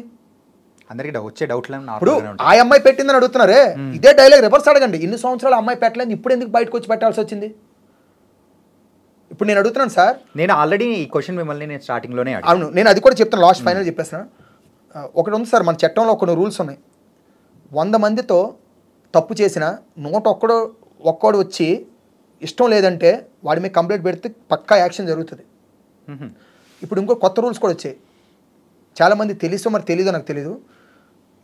అందరికీ వచ్చే డౌట్లు ఇప్పుడు ఆ అమ్మాయి పెట్టిందని అడుగుతున్నారే, ఇదే డైలాగ్ రివర్స్ అడగండి. ఇన్ని సంవత్సరాలు అమ్మాయి పెట్టలేదు, ఇప్పుడు ఎందుకు బయటకు వచ్చి పెట్టాల్సి వచ్చింది? ఇప్పుడు నేను అడుగుతున్నాను సార్. నేను ఆల్రెడీ ఈ క్వశ్చన్ మిమ్మల్ని నేను స్టార్టింగ్లోనే అవును, నేను అది కూడా చెప్తాను. లాస్ట్ ఫైనల్ చెప్పేస్తాను. ఒకటి ఉంది సార్, మన చట్టంలో కొన్ని రూల్స్ ఉన్నాయి. 100 మందితో తప్పు చేసిన 101 వచ్చి ఇష్టం లేదంటే వాడి మీద కంప్లైంట్ పెడితే పక్కా యాక్షన్ జరుగుతుంది. ఇప్పుడు ఇంకో కొత్త రూల్స్ కూడా వచ్చాయి. చాలామంది తెలుసు మరి తెలీదో నాకు తెలీదు.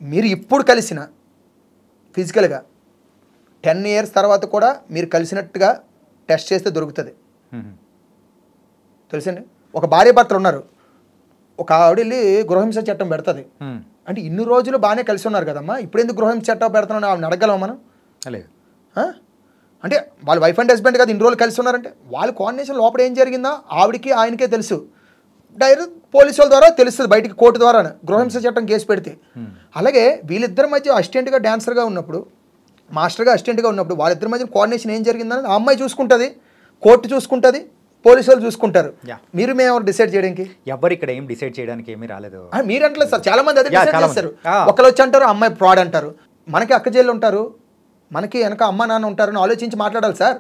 మీరు ఇప్పుడు కలిసిన ఫిజికల్గా 10 years తర్వాత కూడా మీరు కలిసినట్టుగా టెస్ట్ చేస్తే దొరుకుతుంది. తెలుసండి, ఒక భార్య భర్తలు ఉన్నారు, ఒక ఆవిడ వెళ్ళి గృహహింస చట్టం పెడుతుంది. అంటే ఇన్ని రోజులు బాగానే కలిసి ఉన్నారు కదమ్మా, ఇప్పుడు ఎందుకు గృహహింస చట్టం పెడుతున్నాను ఆవిడని అడగలమా మనం? లేదు అంటే వాళ్ళు వైఫ్ అండ్ హస్బెండ్ కదా ఇన్ని రోజులు కలిసి ఉన్నారంటే వాళ్ళ కోఆర్డినేషన్ లోపల ఏం జరిగిందో ఆవిడికి ఆయనకే తెలుసు. డైరెక్ట్ పోలీసుల ద్వారా తెలుస్తుంది బయటికి, కోర్టు ద్వారా గృహహింస చట్టం కేసు పెడితే. అలాగే వీళ్ళిద్దరి మధ్య అసిస్టెంట్గా డాన్సర్గా ఉన్నప్పుడు, మాస్టర్గా అసిస్టెంట్గా ఉన్నప్పుడు వాళ్ళిద్దరి మధ్య కోఆర్డినేషన్ ఏం జరిగిందని ఆ అమ్మాయి చూసుకుంటుంది, కోర్టు చూసుకుంటుంది, పోలీసు వాళ్ళు చూసుకుంటారు. మేము ఎవరు డిసైడ్ చేయడానికి? ఎవరు ఇక్కడ ఏం డిసైడ్ చేయడానికి ఏమీ రాలేదు. మీరు అంటలేదు సార్, చాలా మంది అదే డిసైడ్ చేస్తారు. ఒకళ్ళు వచ్చి అంటారు అమ్మాయి ఫ్రాడ్ అంటారు, మనకి అక్క జైలు ఉంటారు, మనకి వెనక అమ్మ నాన్న ఉంటారని ఆలోచించి మాట్లాడాలి సార్.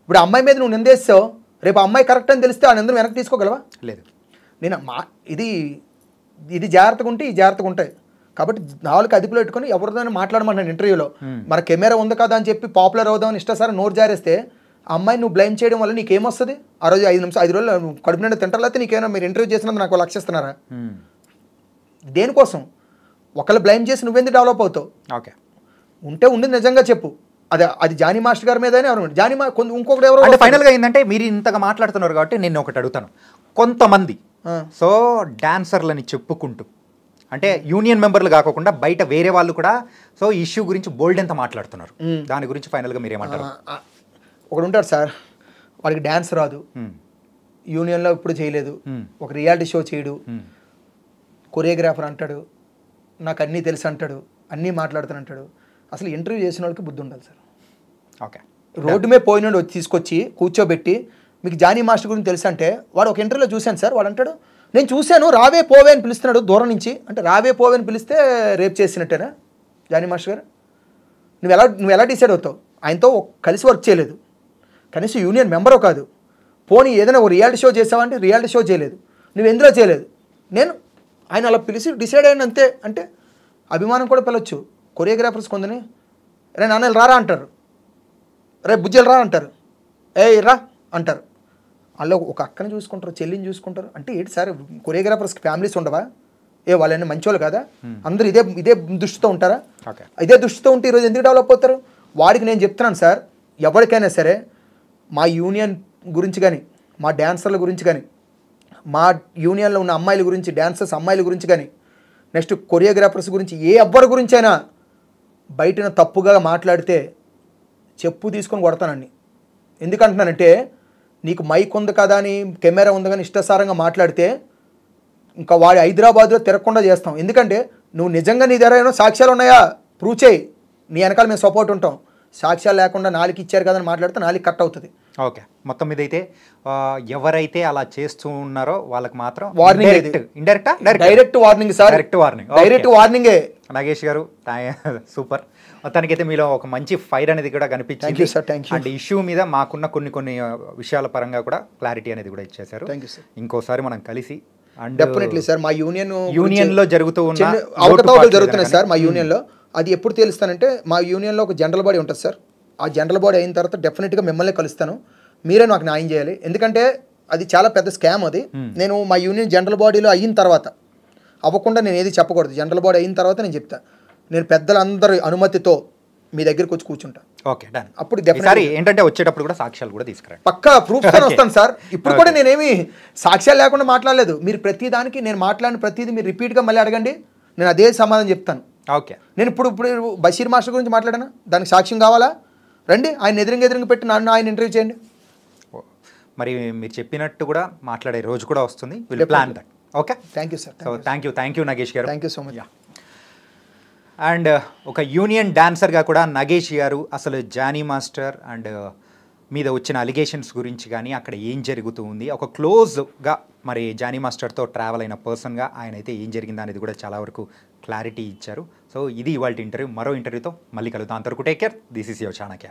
ఇప్పుడు అమ్మాయి మీద నువ్వు నిందేస్తావు, రేపు అమ్మాయి కరెక్ట్ అని తెలిస్తే ఆ నిందను వెనక్కి తీసుకోగలవా? లేదు. నేను ఇది జాగ్రత్తగా ఉంటే ఈ జాగ్రత్తగా ఉంటాయి కాబట్టి నాలుగు అదుపులో పెట్టుకొని ఎవరితోనే మాట్లాడమన్నాను ఇంటర్వ్యూలో. మన కెమెరా ఉంది కదా అని చెప్పి పాపులర్ అవుదామని ఇష్టసారి నోరు జారేస్తే ఆ అమ్మాయి నువ్వు బ్లైమ్ చేయడం వల్ల నీకేమొస్తుంది? ఆ రోజు 5 రోజులు కడుపు నిండా తింటారు, లేకపోతే నీకేమైనా మీరు ఇంటర్వ్యూ చేసినందుకు నాకు లక్షిస్తున్నారా? దేనికోసం? ఒకళ్ళు బ్లైమ్ చేసి నువ్వెందుకు డెవలప్ అవుతావు? ఓకే, ఉంటే ఉండి నిజంగా చెప్పు. అది జానీ మాస్టర్ గారి మీదనే ఎవరు జానీ ఇంకొకటి ఎవరు అంటే ఫైనల్గా ఏంటంటే మీరు ఇంతగా మాట్లాడుతున్నారు కాబట్టి నేను ఒకటి అడుగుతాను. కొంతమంది సో డాన్సర్లని చెప్పుకుంటూ అంటే యూనియన్ మెంబర్లు కాకుండా బయట వేరే వాళ్ళు కూడా సో ఇష్యూ గురించి బోల్డ్ ఎంత మాట్లాడుతున్నారు, దాని గురించి ఫైనల్గా మీరు ఏమంటారు? ఒకడు ఉంటాడు సార్, వాడికి డ్యాన్స్ రాదు, యూనియన్లో ఇప్పుడు చేయలేదు, ఒక రియాలిటీ షో చేయడు, కొరియోగ్రాఫర్ అంటాడు, నాకు అన్నీ తెలుసు అంటాడు, అన్నీ మాట్లాడుతాను అంటాడు. అసలు ఇంటర్వ్యూ చేసిన వాళ్ళకి బుద్ధి ఉండాలి సార్. ఓకే, రోడ్డు మీద పోయినాడు తీసుకొచ్చి కూర్చోబెట్టి మీకు జానీ మాస్టర్ గురించి తెలుసు అంటే వాడు ఒక ఇంటర్వ్యూలో చూశాను సార్, వాడు అంటాడు నేను చూశాను రావే పోవే అని పిలుస్తున్నాడు దూరం నుంచి. అంటే రావే పోవే అని పిలిస్తే రేప్ చేసినట్టేనా జానీ మాస్టర్ గారు? నువ్వు ఎలా డిసైడ్ అవుతావు? ఆయనతో కలిసి వర్క్ చేయలేదు, కనీసం యూనియన్ మెంబరో కాదు, పోనీ ఏదైనా ఒక రియాలిటీ షో చేసావంటే రియాలిటీ షో చేయలేదు, నువ్వు ఎందులో చేయలేదు. ఆయన అలా పిలిచి డిసైడ్ అయిన అంతే. అంటే అభిమానం కూడా పిలవచ్చు. కొరియోగ్రాఫర్స్ కొందని రే నాన్నలు రారా అంటారు, రే బుజ్జలు రా అంటారు, రా అంటారు. వాళ్ళు ఒక అక్కని చూసుకుంటారు, చెల్లిని చూసుకుంటారు. అంటే ఏంటి సార్ కొరియోగ్రాఫర్స్కి ఫ్యామిలీస్ ఉండవా? వాళ్ళని మంచోళ్ళు కదా, అందరూ ఇదే దృష్టితో ఉంటారా? ఇదే దృష్టితో ఉంటే ఈరోజు ఎందుకు డెవలప్ అవుతారు? వాడికి నేను చెప్తున్నాను సార్, ఎవరికైనా సరే మా యూనియన్ గురించి కానీ, మా డాన్సర్ల గురించి కానీ, మా యూనియన్లో ఉన్న అమ్మాయిల గురించి, డాన్సర్స్ అమ్మాయిల గురించి కానీ, నెక్స్ట్ కొరియోగ్రాఫర్స్ గురించి ఎవరి గురించి అయినా బయటన తప్పుగా మాట్లాడితే చెప్పు తీసుకొని కొడతానండి. ఎందుకంటున్నానంటే నీకు మైక్ ఉంది కదా అని, కెమెరా ఉంది కానీ ఇష్టసారంగా మాట్లాడితే ఇంకా వాడు హైదరాబాద్లో తిరగకుండా చేస్తాం. ఎందుకంటే నువ్వు నిజంగా నీ దగ్గర ఏమైనా సాక్ష్యాలు ఉన్నాయా ప్రూవ్ చేయి, నీ వెనకాల మేము సపోర్ట్ ఉంటాం. సాక్ష్యాలు లేకుండా నాలుగు ఇచ్చారు కదని మాట్లాడితే నాలుగు కట్ అవుతుంది. ఓకే, మొత్తం మీద అయితే ఎవరైతే అలా చేస్తూ ఉన్నారో వాళ్ళకి మాత్రం warning, direct warning sir, direct వార్నింగే. నాగేష్ గారు సూపర్. మొత్తానికి అయితే మీలో ఒక మంచి ఫైర్ అనేది కూడా కనిపించింది. అండ్ ఇష్యూ మీద మాకున్న కొన్ని విషయాల పరంగా కూడా క్లారిటీ అనేది కూడా ఇచ్చేశారు. ఇంకోసారి మనం కలిసి డెఫినెట్లీ సార్ మా యూనియన్ లో జరుగుతూ ఉన్న అవకతవకలు జరుగుతున్నాయి సార్ మా యూనియన్ లో. అది ఎప్పుడు తెలుస్తానంటే మా యూనియన్లో ఒక జనరల్ బాడీ ఉంటుంది సార్. ఆ జనరల్ బాడీ అయిన తర్వాత డెఫినెట్గా మిమ్మల్ని కలుస్తాను, మీరే నాకు న్యాయం చేయాలి. ఎందుకంటే అది చాలా పెద్ద స్కామ్. అది నేను మా యూనియన్ జనరల్ బాడీలో అయిన తర్వాత అవ్వకుండా నేను ఏది చెప్పకూడదు. జనరల్ బాడీ అయిన తర్వాత నేను చెప్తా. నేను పెద్దలందరి అనుమతితో మీ దగ్గరికి వచ్చి కూర్చుంటా. Okay done. అప్పుడు ఏంటంటే వచ్చేటప్పుడు కూడా సాక్ష్యాలు కూడా తీసుకురండి. పక్కా ప్రూఫ్స్ తో వస్తాను సార్. ఇప్పుడు కూడా నేనేమి సాక్ష్యాలు లేకుండా మాట్లాడలేదు. మీరు ప్రతి దానికి నేను మాట్లాడిన ప్రతిదీ మీరు రిపీట్గా మళ్ళీ అడగండి, నేను అదే సమాధానం చెప్తాను. ఓకే, నేను ఇప్పుడు బషీర్ మాస్టర్ గురించి మాట్లాడాను, దానికి సాక్ష్యం కావాలా? రండి, ఆయన ఎదురుగా పెట్టి నన్ను ఆయన ఇంటర్వ్యూ చేయండి. మరి మీరు చెప్పినట్టు కూడా మాట్లాడే రోజు కూడా వస్తుంది. Will plan that. Okay, thank you sir. So thank you Nagesh గారు. Thank you so much. And ఒక యూనియన్ డాన్సర్గా కూడా నాగేష్ గారు అసలు జానీ మాస్టర్ అండ్ మీద వచ్చిన అలిగేషన్స్ గురించి కానీ అక్కడ ఏం జరుగుతూ ఉంది, ఒక క్లోజ్గా మరి జానీ మాస్టర్తో ట్రావెల్ అయిన పర్సన్గా ఆయన అయితే ఏం జరిగిందా అనేది కూడా చాలా వరకు క్లారిటీ ఇచ్చారు. సో ఇది ఇవాళ ఇంటర్వ్యూ. మరో ఇంటర్వ్యూతో మళ్ళీ కలుద్దాం. అంతవరకు take care. This is your Chanakya.